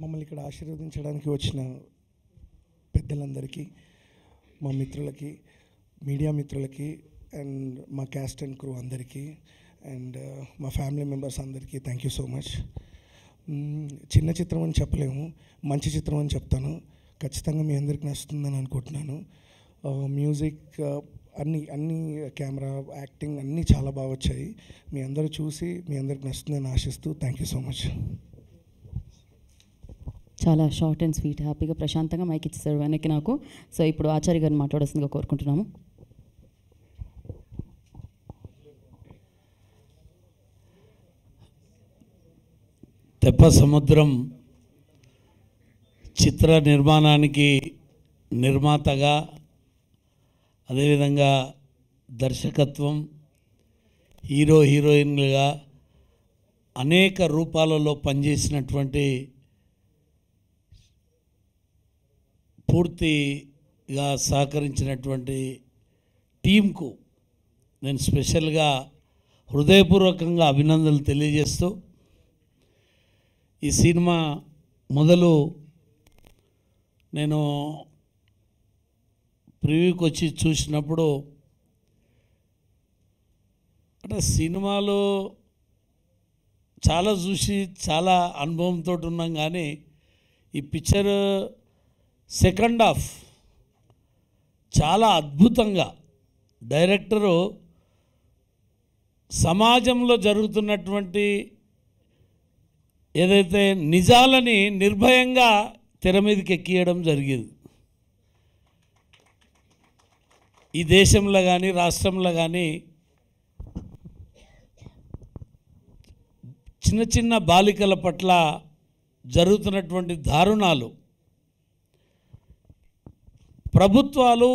మమ్మల్ని ఇక్కడ ఆశీర్వదించడానికి వచ్చిన పెద్దలందరికీ, మా మిత్రులకి, మీడియా మిత్రులకి, అండ్ మా క్యాస్ట్ అండ్ క్రూ అందరికీ, అండ్ మా ఫ్యామిలీ మెంబర్స్ అందరికీ థ్యాంక్ యూ సో మచ్. చిన్న చిత్రం అని చెప్పలేము, మంచి చిత్రం అని చెప్తాను. ఖచ్చితంగా మీ అందరికీ నచ్చుతుందని అనుకుంటున్నాను. మ్యూజిక్ అన్ని కెమెరా, యాక్టింగ్ అన్నీ చాలా బాగా వచ్చాయి. మీ అందరూ చూసి మీ అందరికి నచ్చుతుందని ఆశిస్తూ థ్యాంక్ యూ సో మచ్. చాలా షార్ట్ అండ్ స్వీట్, హ్యాపీగా ప్రశాంతంగా మైక్ ఇచ్చేసారు వెనక్కి నాకు. సో ఇప్పుడు ఆచార్య గారిని మాట్లాడాల్సిందిగా కోరుకుంటున్నాము. తెప్ప సముద్రం చిత్ర నిర్మాణానికి నిర్మాతగా, అదేవిధంగా దర్శకత్వం, హీరో హీరోయిన్లుగా అనేక రూపాలలో పనిచేసినటువంటి, పూర్తిగా సహకరించినటువంటి టీంకు నేను స్పెషల్గా హృదయపూర్వకంగా అభినందనలు తెలియజేస్తూ, ఈ సినిమా మొదలు నేను ప్రివ్యూకి వచ్చి చూసినప్పుడు, అంటే సినిమాలో చాలా చూసి చాలా అనుభవంతో ఉన్నాం, కానీ ఈ పిక్చర్ సెకండ్ హాఫ్ చాలా అద్భుతంగా డైరెక్టరు సమాజంలో జరుగుతున్నటువంటి ఏదైతే నిజాలని నిర్భయంగా తెర మీదకి ఎక్కియడం జరిగేది. ఈ దేశంలో కానీ రాష్ట్రంలో కానీ చిన్న చిన్న బాలికల పట్ల జరుగుతున్నటువంటి దారుణాలు ప్రభుత్వాలు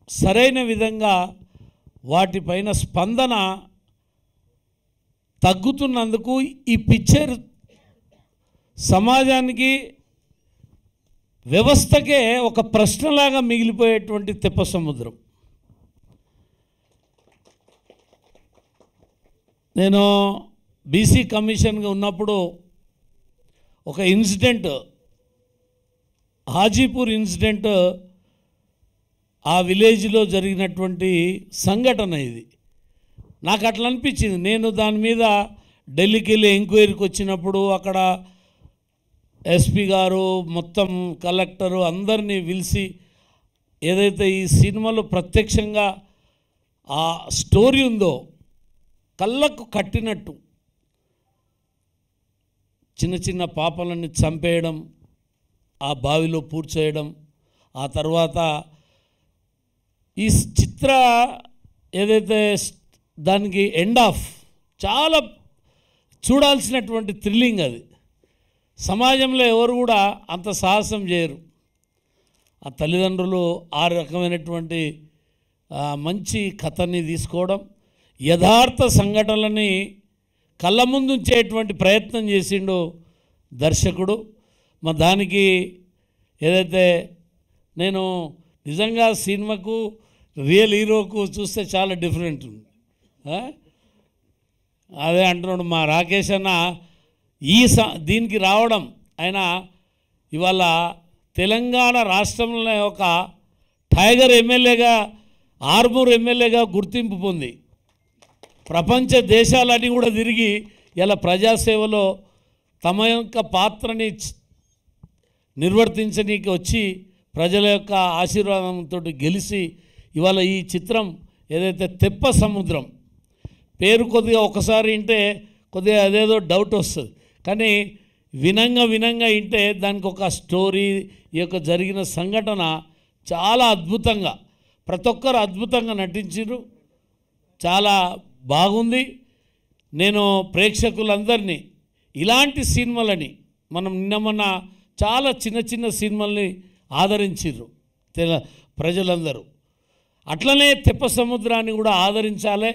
సరైన విధంగా వాటిపైన స్పందన తగ్గుతున్నందుకు ఈ పిక్చర్ సమాజానికి, వ్యవస్థకే ఒక ప్రశ్నలాగా మిగిలిపోయేటువంటి తెప్ప సముద్రం. నేను బీసీ కమిషన్గా ఉన్నప్పుడు ఒక ఇన్సిడెంట్, హాజీపూర్ ఇన్సిడెంట్, ఆ విలేజ్లో జరిగినటువంటి సంఘటన ఇది. నాకు అట్లా అనిపించింది. నేను దాని మీద ఢిల్లీకి వెళ్ళి ఎంక్వైరీకి వచ్చినప్పుడు అక్కడ ఎస్పీ గారు, మొత్తం కలెక్టరు అందరినీ పిలిచి ఏదైతే ఈ సినిమాలో ప్రత్యక్షంగా ఆ స్టోరీ ఉందో కళ్ళకు కట్టినట్టు చిన్న చిన్న పాపలన్నీ చంపేయడం, ఆ బావిలో పూడ్చేయడం, ఆ తర్వాత ఈ చిత్ర ఏదైతే దానికి ఎండ్ ఆఫ్ చాలా చూడాల్సినటువంటి థ్రిల్లింగ్. అది సమాజంలో ఎవరు కూడా అంత సాహసం చేయరు. ఆ తల్లిదండ్రులు ఆ రకమైనటువంటి మంచి కథని తీసుకోవడం, యథార్థ సంఘటనలని కళ్ళ ముందు ఉంచేటువంటి ప్రయత్నం చేసిండు దర్శకుడు. మరి దానికి ఏదైతే నేను నిజంగా సినిమాకు రియల్ హీరోకు చూస్తే చాలా డిఫరెంట్ ఉంది. అదే అంటున్నాడు మా రాకేష్ అన్న, దీనికి రావడం ఆయన ఇవాళ తెలంగాణ రాష్ట్రంలో ఒక టైగర్ ఎమ్మెల్యేగా, ఆర్మూర్ ఎమ్మెల్యేగా గుర్తింపు పొంది ప్రపంచ దేశాలన్నీ కూడా తిరిగి ఇలా ప్రజాసేవలో తమ యొక్క పాత్రని నిర్వర్తించడానికి వచ్చి ప్రజల యొక్క ఆశీర్వాదంతో గెలిచి ఇవాళ ఈ చిత్రం ఏదైతే తెప్ప సముద్రం పేరు కొద్దిగా ఒకసారి వింటే కొద్దిగా అదేదో డౌట్ వస్తుంది, కానీ వినంగా వింటే దానికి ఒక స్టోరీ, ఈ యొక్క జరిగిన సంఘటన చాలా అద్భుతంగా ప్రతి ఒక్కరు అద్భుతంగా నటించారు. చాలా బాగుంది. నేను ప్రేక్షకులందరినీ ఇలాంటి సినిమాలని, మనం నిన్న చాలా చిన్న చిన్న సినిమాల్ని ఆదరించారు ప్రజలందరూ, అట్లనే తెప్ప సముద్రాన్ని కూడా ఆదరించాలి.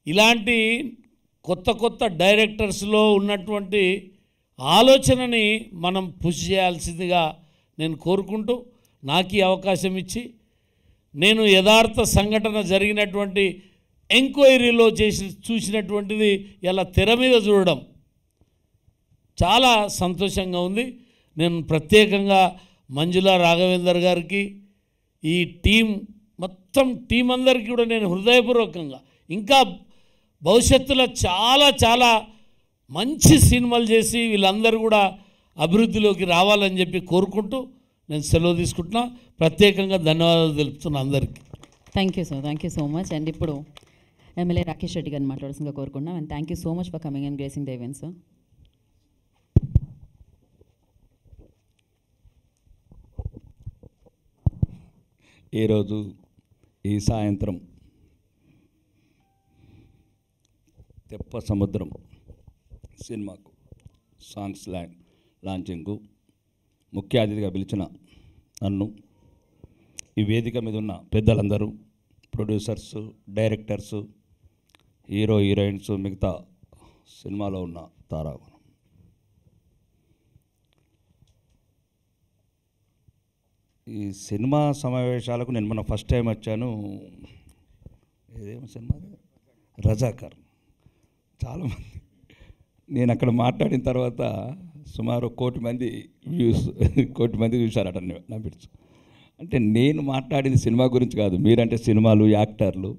ఇలాంటి కొత్త కొత్త డైరెక్టర్స్లో ఉన్నటువంటి ఆలోచనని మనం పుష్ చేయాల్సిందిగా నేను కోరుకుంటూ, నాకు ఈ అవకాశం ఇచ్చి నేను యథార్థ సంఘటన జరిగినటువంటి ఎంక్వైరీలో చూసినటువంటిది ఇలా తెర మీద చూడడం చాలా సంతోషంగా ఉంది. నేను ప్రత్యేకంగా మంజుల రాఘవేందర్ గారికి, ఈ మొత్తం టీం అందరికీ కూడా నేను హృదయపూర్వకంగా ఇంకా భవిష్యత్తులో చాలా చాలా మంచి సినిమాలు చేసి వీళ్ళందరూ కూడా అభివృద్ధిలోకి రావాలని చెప్పి కోరుకుంటూ నేను సెలవు తీసుకుంటున్నా. ప్రత్యేకంగా ధన్యవాదాలు తెలుపుతున్నా అందరికీ. Thank you sir, thank you so much. And ఇప్పుడు ఎమ్మెల్యే రాకేష్ రెడ్డి గారిని మాట్లాడాల్సిందిగా కోరుకుంటున్నాం. And thank you so much for coming and gracing the event sir. ఈరోజు ఈ సాయంత్రం తెప్ప సముద్రం సినిమాకు సాంగ్స్ లాంచింగ్కు ముఖ్య అతిథిగా పిలిచిన నన్ను, ఈ వేదిక మీద ఉన్న పెద్దలందరూ, ప్రొడ్యూసర్స్, డైరెక్టర్స్, హీరోయిన్స్, మిగతా సినిమాలో ఉన్న తారా, ఈ సినిమా సమావేశాలకు నేను మొన్న ఫస్ట్ టైం వచ్చాను. ఏదేమో సినిమా రజాకర్. చాలామంది నేను అక్కడ మాట్లాడిన తర్వాత సుమారు 1,00,00,000 మంది చూశారట నా బిడ్స్. అంటే నేను మాట్లాడింది సినిమా గురించి కాదు, మీరంటే సినిమాలు, యాక్టర్లు,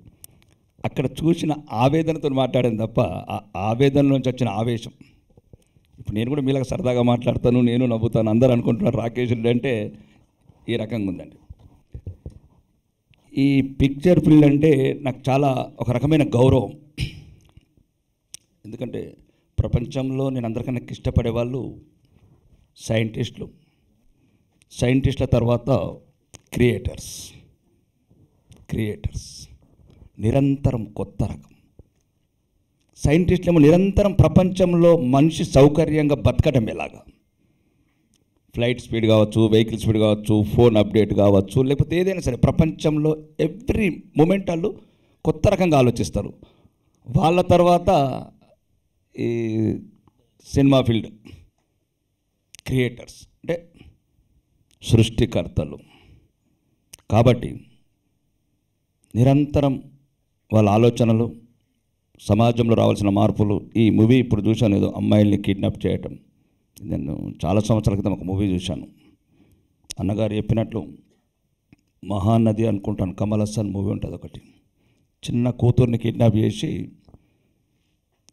అక్కడ చూసిన ఆవేదనతో మాట్లాడాను తప్ప ఆ ఆవేదన నుంచి వచ్చిన ఆవేశం. ఇప్పుడు నేను కూడా మీలాగా సరదాగా మాట్లాడతాను, నేను నవ్వుతాను, అందరూ అనుకుంటున్నారు రాకేష్ రెడ్డి అంటే ఈ రకంగా ఉందండి. ఈ పిక్చర్ ఫీల్డ్ అంటే నాకు చాలా ఒక రకమైన గౌరవం. ఎందుకంటే ప్రపంచంలో నేను అందరికన్నా ఇష్టపడే వాళ్ళు సైంటిస్టుల తర్వాత క్రియేటర్స్ నిరంతరం కొత్త రకం. సైంటిస్టులేమో నిరంతరం ప్రపంచంలో మనిషి సౌకర్యంగా బతకడం ఎలాగా, ఫ్లైట్ స్పీడ్ కావచ్చు, వెహికల్ స్పీడ్ కావచ్చు, ఫోన్ అప్డేట్ కావచ్చు, లేకపోతే ఏదైనా సరే ప్రపంచంలో ఎవ్రీ మూమెంట్ వాళ్ళు కొత్త రకంగా ఆలోచిస్తారు. వాళ్ళ తర్వాత ఈ సినిమా ఫీల్డ్ క్రియేటర్స్ అంటే సృష్టికర్తలు. కాబట్టి నిరంతరం వాళ్ళ ఆలోచనలు, సమాజంలో రావాల్సిన మార్పులు. ఈ మూవీ ఇప్పుడు చూశాను, ఏదో అమ్మాయిల్ని కిడ్నాప్ చేయటం. నేను చాలా సంవత్సరాల క్రితం ఒక మూవీ చూశాను. అన్నగారు చెప్పినట్లు మహానది అనుకుంటాను, కమల్ హాసన్ మూవీ ఉంటుంది ఒకటి. చిన్న కూతుర్ని కిడ్నాప్ చేసి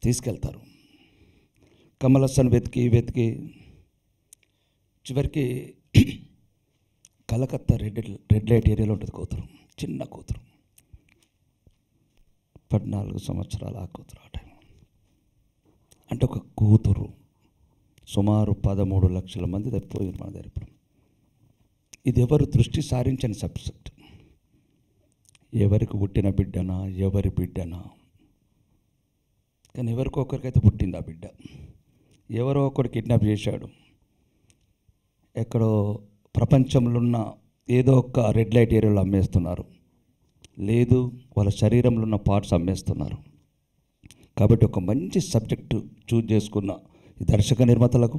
తీసుకెళ్తారు. కమల్ హాసన్ వెతికి చివరికి కలకత్తా రెడ్ లైట్ ఏరియాలో ఉంటుంది కూతురు, చిన్న కూతురు, 14 సంవత్సరాల ఆ కూతురు. ఆ టైం అంటే ఒక కూతురు సుమారు 13 లక్షల మంది తప్పిపోయింది మన దగ్గర. ఇప్పుడు ఇది ఎవరు దృష్టి సారించని సబ్జెక్ట్. ఎవరికి పుట్టిన బిడ్డనా, ఎవరి బిడ్డనా, కానీ ఎవరికో ఒకరికైతే పుట్టింది ఆ బిడ్డ. ఎవరో ఒకరు కిడ్నాప్ చేశాడు. ఎక్కడో ప్రపంచంలో ఉన్న ఏదో ఒక రెడ్ లైట్ ఏరియాలో అమ్మేస్తున్నారు, లేదు వాళ్ళ శరీరంలో ఉన్న పార్ట్స్ అమ్మేస్తున్నారు. కాబట్టి ఒక మంచి సబ్జెక్టు చూజ్ చేసుకున్న ఈ దర్శక నిర్మాతలకు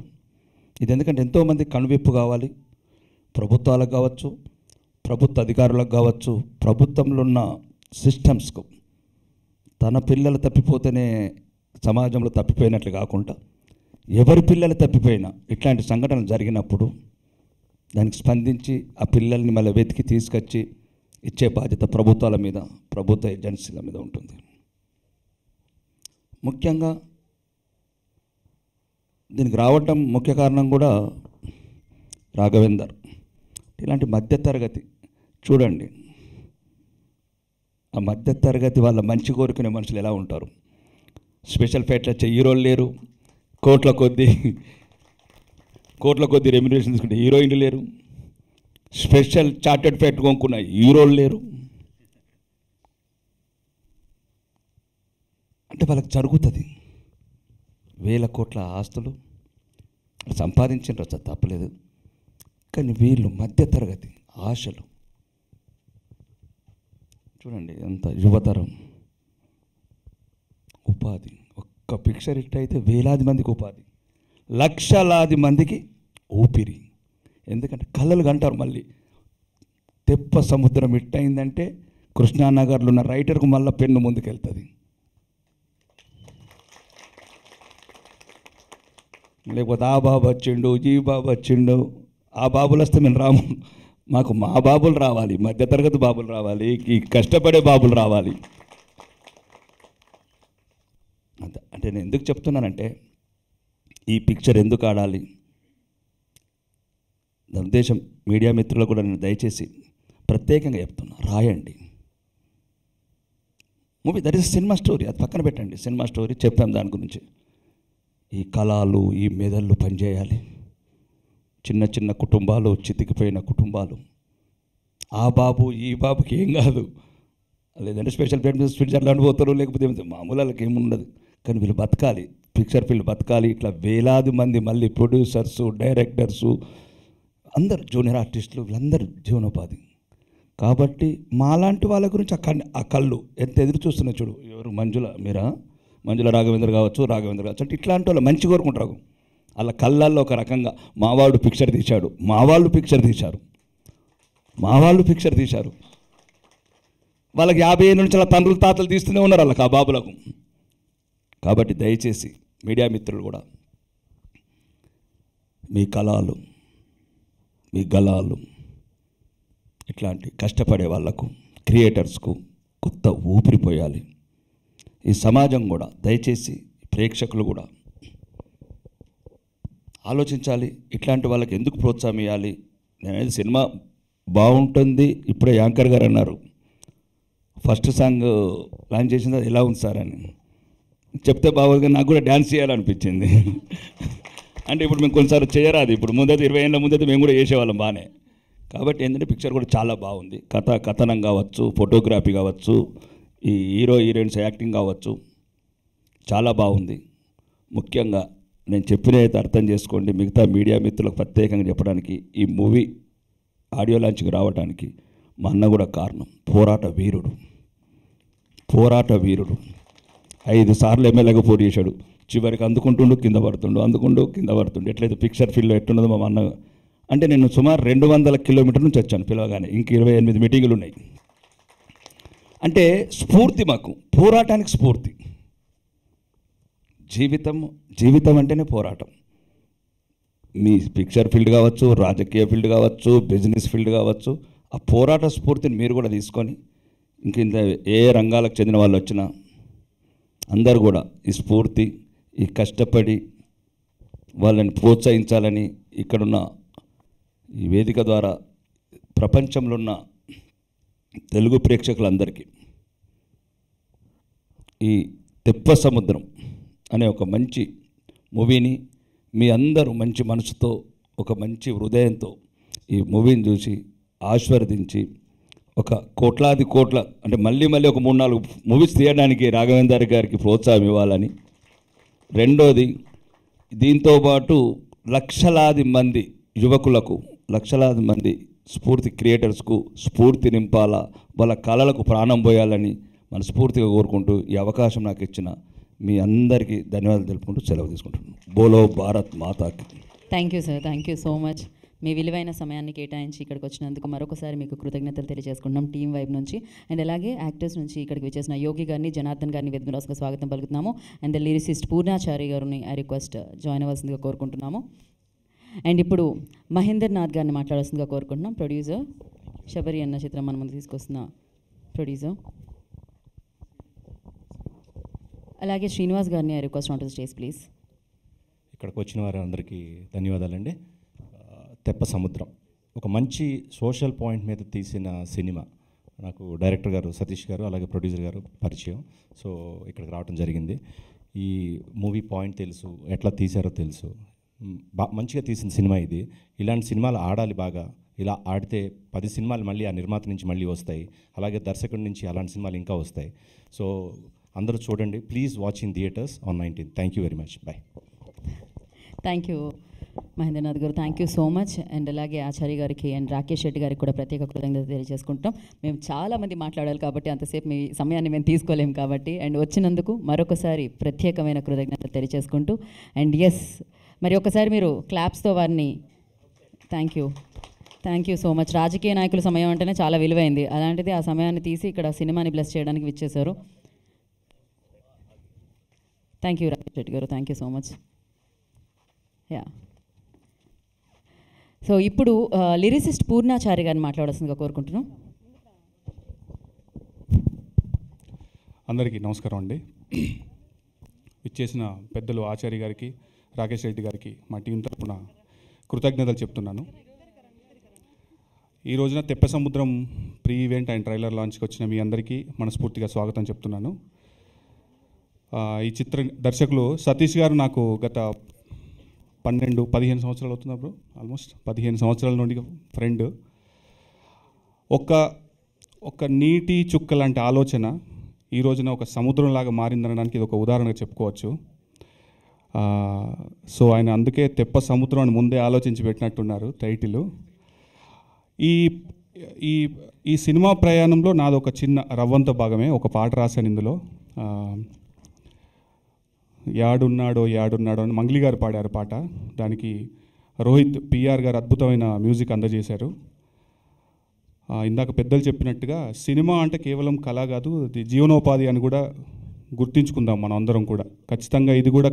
ఇది, ఎందుకంటే ఎంతోమంది కనువిప్పు కావాలి. ప్రభుత్వాలకు కావచ్చు, ప్రభుత్వ అధికారులకు కావచ్చు, ప్రభుత్వంలో ఉన్న సిస్టమ్స్కు. తన పిల్లలు తప్పిపోతేనే సమాజంలో తప్పిపోయినట్లు కాకుండా ఎవరి పిల్లలు తప్పిపోయినా ఇట్లాంటి సంఘటనలు జరిగినప్పుడు దానికి స్పందించి ఆ పిల్లల్ని మళ్ళీ వెతికి తీసుకొచ్చి ఇచ్చే బాధ్యత ప్రభుత్వాల మీద, ప్రభుత్వ ఏజెన్సీల మీద ఉంటుంది. ముఖ్యంగా దీనికి రావటం ముఖ్య కారణం కూడా రాఘవేందర్. ఇలాంటి మధ్యతరగతి చూడండి, ఆ మధ్యతరగతి వాళ్ళ మంచి కోరుకునే మనుషులు ఎలా ఉంటారు. స్పెషల్ ఫ్లైట్లు వచ్చే హీరోలు లేరు, కోట్ల కొద్ది రెమ్యునరేషన్ తీసుకుంటే హీరోయిన్లు లేరు, స్పెషల్ చార్టెడ్ ఫ్లైట్ కొనుక్కున్న హీరోలు లేరు. అంటే వాళ్ళకి జరుగుతుంది. 1000 కోట్ల ఆస్తులు సంపాదించారు, తప్పలేదు. కానీ వీళ్ళు మధ్యతరగతి ఆశలు చూడండి, ఎంత యువతరం ఉపాధి. ఒక్క పిక్చర్ హిట్ అయితే వేలాది మందికి ఉపాధి, లక్షలాది మందికి ఊపిరి. ఎందుకంటే కళలు కంటారు. మళ్ళీ తెప్ప సముద్రం హిట్ అయిందంటే కృష్ణానగర్లో ఉన్న రైటర్కు మళ్ళీ పెన్ను ముందుకెళ్తుంది. లేకపోతే ఆ బాబు వచ్చిండు, ఈ బాబు వచ్చిండు, ఆ బాబులు వస్తే మేము రాము. మాకు మా బాబులు రావాలి, మధ్యతరగతి బాబులు రావాలి, ఈ కష్టపడే బాబులు రావాలి. అంతే. అంటే నేను ఎందుకు చెప్తున్నానంటే ఈ పిక్చర్ ఎందుకు ఆడాలి, నా ఉద్దేశం మీడియా మిత్రులు కూడా నేను దయచేసి ప్రత్యేకంగా చెప్తున్నా, రాయండి. Movie that is cinema story, అది పక్కన పెట్టండి. సినిమా స్టోరీ చెప్పాం దాని గురించి. ఈ కళలు, ఈ మెదళ్ళు పనిచేయాలి. చిన్న చిన్న కుటుంబాలు, చితికిపోయిన కుటుంబాలు, ఆ బాబు ఈ బాబుకి ఏం కాదు, లేదంటే స్పెషల్ స్విట్జర్లాండ్ పోతారు, లేకపోతే మామూలు వాళ్ళకి ఏముండదు. కానీ వీళ్ళు బతకాలి, పిక్చర్ ఫీల్డ్ బతకాలి. ఇట్లా వేలాది మంది మళ్ళీ ప్రొడ్యూసర్సు, డైరెక్టర్సు, అందరు జూనియర్ ఆర్టిస్టులు, వీళ్ళందరూ జీవనోపాధి. కాబట్టి మాలాంటి వాళ్ళ గురించి ఆ కళ్ళు ఎంత ఎదురు చూస్తున్నాయి చూడు. ఎవరు మంజుల రాఘవేంద్ర కావచ్చు అంటే ఇట్లాంటి వాళ్ళు మంచి కోరుకుంటారు. వాళ్ళ కళ్ళల్లో ఒక రకంగా మావాళ్ళు పిక్చర్ తీశాడు, మావాళ్ళు పిక్చర్ తీశారు. వాళ్ళకి 50 ఏళ్ళ నుంచి అలా తండ్రులు తాతలు తీస్తూనే ఉన్నారు వాళ్ళకి, ఆ బాబులకు. కాబట్టి దయచేసి మీడియా మిత్రులు కూడా మీ కళలు, మీ గళాలు ఇట్లాంటి కష్టపడే వాళ్లకు, క్రియేటర్స్కు కొత్త ఊపిరిపోయాలి. ఈ సమాజం కూడా దయచేసి ప్రేక్షకులు కూడా ఆలోచించాలి, ఇట్లాంటి వాళ్ళకి ఎందుకు ప్రోత్సాహం ఇవ్వాలి. నేనైతే సినిమా బాగుంటుంది. ఇప్పుడే యాంకర్ గారు అన్నారు ఫస్ట్ సాంగ్ లాంచ్ చేసింది అది ఎలా ఉంది సార్ అని చెప్తే బాగుంది. నాకు కూడా డ్యాన్స్ చేయాలనిపించింది. అంటే ఇప్పుడు మేము కొన్నిసార్లు చేయరాదు. ఇప్పుడు ముందైతే 20 ఏళ్ళ ముందైతే మేము కూడా చేసేవాళ్ళం బాగానే. కాబట్టి ఏంటంటే పిక్చర్ కూడా చాలా బాగుంది. కథనం కావచ్చు, ఫోటోగ్రఫీ కావచ్చు, ఈ హీరో హీరోయిన్స్ యాక్టింగ్ కావచ్చు, చాలా బాగుంది. ముఖ్యంగా నేను చెప్పినైతే అర్థం చేసుకోండి. మిగతా మీడియా మిత్రులకు ప్రత్యేకంగా చెప్పడానికి, ఈ మూవీ ఆడియో లాంచ్కి రావడానికి మా అన్న కూడా కారణం. పోరాట వీరుడు 5 సార్లు ఎమ్మెల్యేగా పోటీ చేశాడు. చివరికి అందుకుంటుండు కింద పడుతుండు. ఎట్లయితే పిక్చర్ ఫీల్డ్లో ఎట్టున్నదో మా అన్న. అంటే నేను సుమారు 200 కిలోమీటర్ల నుంచి వచ్చాను పిలవగానే. ఇంక 28 మీటింగులు ఉన్నాయి. అంటే స్ఫూర్తి, మాకు పోరాటానికి స్ఫూర్తి. జీవితం అంటేనే పోరాటం. మీ పిక్చర్ ఫీల్డ్ కావచ్చు, రాజకీయ ఫీల్డ్ కావచ్చు, బిజినెస్ ఫీల్డ్ కావచ్చు, ఆ పోరాట స్ఫూర్తిని మీరు కూడా తీసుకొని ఇంత ఏ రంగాలకు చెందిన వాళ్ళు వచ్చినా అందరూ కూడా ఈ స్ఫూర్తి, ఈ కష్టపడి వాళ్ళని ప్రోత్సహించాలని ఇక్కడున్న ఈ వేదిక ద్వారా ప్రపంచంలో ఉన్న తెలుగు ప్రేక్షకులందరికీ ఈ తెప్ప సముద్రం అనే ఒక మంచి మూవీని మీ అందరూ మంచి మనసుతో, ఒక మంచి హృదయంతో ఈ మూవీని చూసి ఆశీర్వదించి ఒక కోట్లాది కోట్ల అంటే మళ్ళీ ఒక 3-4 మూవీస్ తీయడానికి రాఘవేందర్ గారికి ప్రోత్సాహం ఇవ్వాలని. రెండోది, దీంతోపాటు లక్షలాది మంది యువకులకు, లక్షలాది మంది స్ఫూర్తి క్రియేటర్స్కు స్ఫూర్తి నింపాలా, వాళ్ళ కళలకు ప్రాణం పోయాలని మనస్ఫూర్తిగా కోరుకుంటూ ఈ అవకాశం నాకు ఇచ్చిన మీ అందరికీ ధన్యవాదాలు తెలుపుకుంటూ సెలవు తీసుకుంటున్నాను. బోలో భారత్ మాతాకి. Thank you sir, thank you so much. మీ విలువైన సమయాన్ని కేటాయించి ఇక్కడికి వచ్చినందుకు మరొకసారి మీకు కృతజ్ఞతలు తెలియజేసుకుంటున్నాం టీం వైపు నుంచి. అండ్ అలాగే యాక్టర్స్ నుంచి ఇక్కడికి వచ్చేసిన యోగి గారిని, జనార్దన్ గారిని వేదికరాసుగా స్వాగతం పలుకుతున్నాము. అండ్ లిరిసిస్ట్ పూర్ణాచారి గారిని ఐ రిక్వెస్ట్ జాయిన్ అవ్వాల్సిందిగా కోరుకుంటున్నాము. అండ్ ఇప్పుడు మహేందర్ నాథ్ గారిని మాట్లాడాల్సిందిగా కోరుకుంటున్నాం. ప్రొడ్యూసర్ శబరి అన్న చిత్రం మన ముందు తీసుకొస్తున్న ప్రొడ్యూసర్. అలాగే శ్రీనివాస్ గారిని I request on to stage please. ఇక్కడికి వచ్చిన వారందరికీ ధన్యవాదాలండి. తెప్ప సముద్రం ఒక మంచి సోషల్ పాయింట్ మీద తీసిన సినిమా. నాకు డైరెక్టర్ గారు సతీష్ గారు, అలాగే ప్రొడ్యూసర్ గారు పరిచయం. సో ఇక్కడికి రావడం జరిగింది. ఈ మూవీ పాయింట్ తెలుసు, ఎట్లా తీశారో తెలుసు. మంచిగా తీసిన సినిమా ఇది. ఇలాంటి సినిమాలు ఆడాలి బాగా. ఇలా ఆడితే 10 సినిమాలు మళ్ళీ ఆ నిర్మాత నుంచి మళ్ళీ వస్తాయి. అలాగే దర్శకుడి నుంచి అలాంటి సినిమాలు ఇంకా వస్తాయి. సో అందరూ చూడండి. Please watch in theatres on 19th. Thank you very much. Bye. Thank you Mahendranath garu, thank you so much. And అలాగే ఆచార్య గారికి అండ్ రాకేష్ రెడ్డి గారికి కూడా ప్రత్యేక కృతజ్ఞత తెలియజేసుకుంటాం. మేము చాలామంది మాట్లాడాలి కాబట్టి అంతసేపు మీ సమయాన్ని మేము తీసుకోలేము కాబట్టి. అండ్ వచ్చినందుకు మరొకసారి ప్రత్యేకమైన కృతజ్ఞత తెలియజేసుకుంటూ అండ్ మరి ఒకసారి మీరు క్లాప్స్తో వారిని థ్యాంక్ యూ సో మచ్. రాజకీయ నాయకుల సమయం అంటేనే చాలా విలువైంది, అలాంటిది ఆ సమయాన్ని తీసి ఇక్కడ సినిమాని బ్లెస్ చేయడానికి విచ్చేశారు. థ్యాంక్ యూ రాకేష్ రెడ్డి గారు, thank you so much. Yeah. So ఇప్పుడు లిరిసిస్ట్ పూర్ణాచారి గారిని మాట్లాడాల్సిందిగా కోరుకుంటున్నాం. అందరికీ నమస్కారం అండి. ఇచ్చేసిన పెద్దలు ఆచార్య గారికి, రాకేష్ రెడ్డి గారికి మా టీం తరఫున కృతజ్ఞతలు చెప్తున్నాను. ఈ రోజున తెప్ప సముద్రం ప్రీ ఈవెంట్ అండ్ ట్రైలర్ లాంచ్కి వచ్చిన మీ అందరికీ మనస్ఫూర్తిగా స్వాగతం చెప్తున్నాను. ఈ చిత్ర దర్శకులు సతీష్ గారు నాకు గత 15 సంవత్సరాలు అవుతుంది బ్రో, ఆల్మోస్ట్ 15 సంవత్సరాల నుండి ఫ్రెండ్. ఒక నీటి చుక్క లాంటి ఆలోచన ఈ రోజున ఒక సముద్రంలాగా మారిందనడానికి ఇది ఒక ఉదాహరణగా చెప్పుకోవచ్చు. సో ఆయన అందుకే తెప్ప సముద్రం అని ముందే ఆలోచించి పెట్టినట్టున్నారు టైటిల్. ఈ సినిమా ప్రయాణంలో నాది ఒక చిన్న రవ్వంత భాగమే. ఒక పాట రాశాను ఇందులో. యాడున్నాడో అని మంగ్లీ గారు పాడారు పాట. దానికి రోహిత్ పిఆర్ గారు అద్భుతమైన మ్యూజిక్ అందజేశారు. ఇందాక పెద్దలు చెప్పినట్టుగా సినిమా అంటే కేవలం కళ కాదు, ఇది జీవనోపాధి అని కూడా గుర్తించుకుందాం మనం అందరం కూడా. ఖచ్చితంగా ఇది కూడా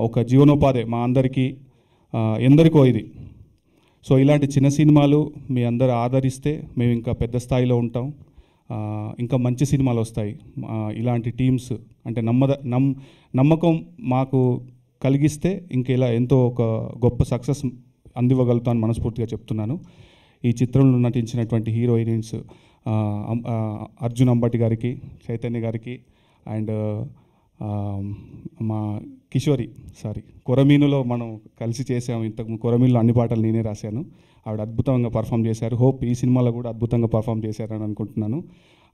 ఒక జీవనోపాధి మా అందరికీ, ఎందరికో ఇది. సో ఇలాంటి చిన్న సినిమాలు మీ అందరూ ఆదరిస్తే మేము ఇంకా పెద్ద స్థాయిలో ఉంటాం, ఇంకా మంచి సినిమాలు వస్తాయి. ఇలాంటి టీమ్స్ అంటే నమ్మకం మాకు కలిగిస్తే ఇంకెలా ఎంతో ఒక గొప్ప సక్సెస్ అందివ్వగలుగుతాను మనస్ఫూర్తిగా చెప్తున్నాను. ఈ చిత్రంలో నటించినటువంటి హీరోయిన్స్ అర్జున్ అంబటి గారికి, చైతన్య గారికి అండ్ మా కిషోరి కొరమీనులో మనం కలిసి చేసాము. ఇంతకు కొరమీనులో అన్ని పాటలు నేనే రాశాను. ఆవిడ అద్భుతంగా పర్ఫామ్ చేశారు. హోప్ ఈ సినిమాలో కూడా అద్భుతంగా పర్ఫామ్ చేశారని అనుకుంటున్నాను.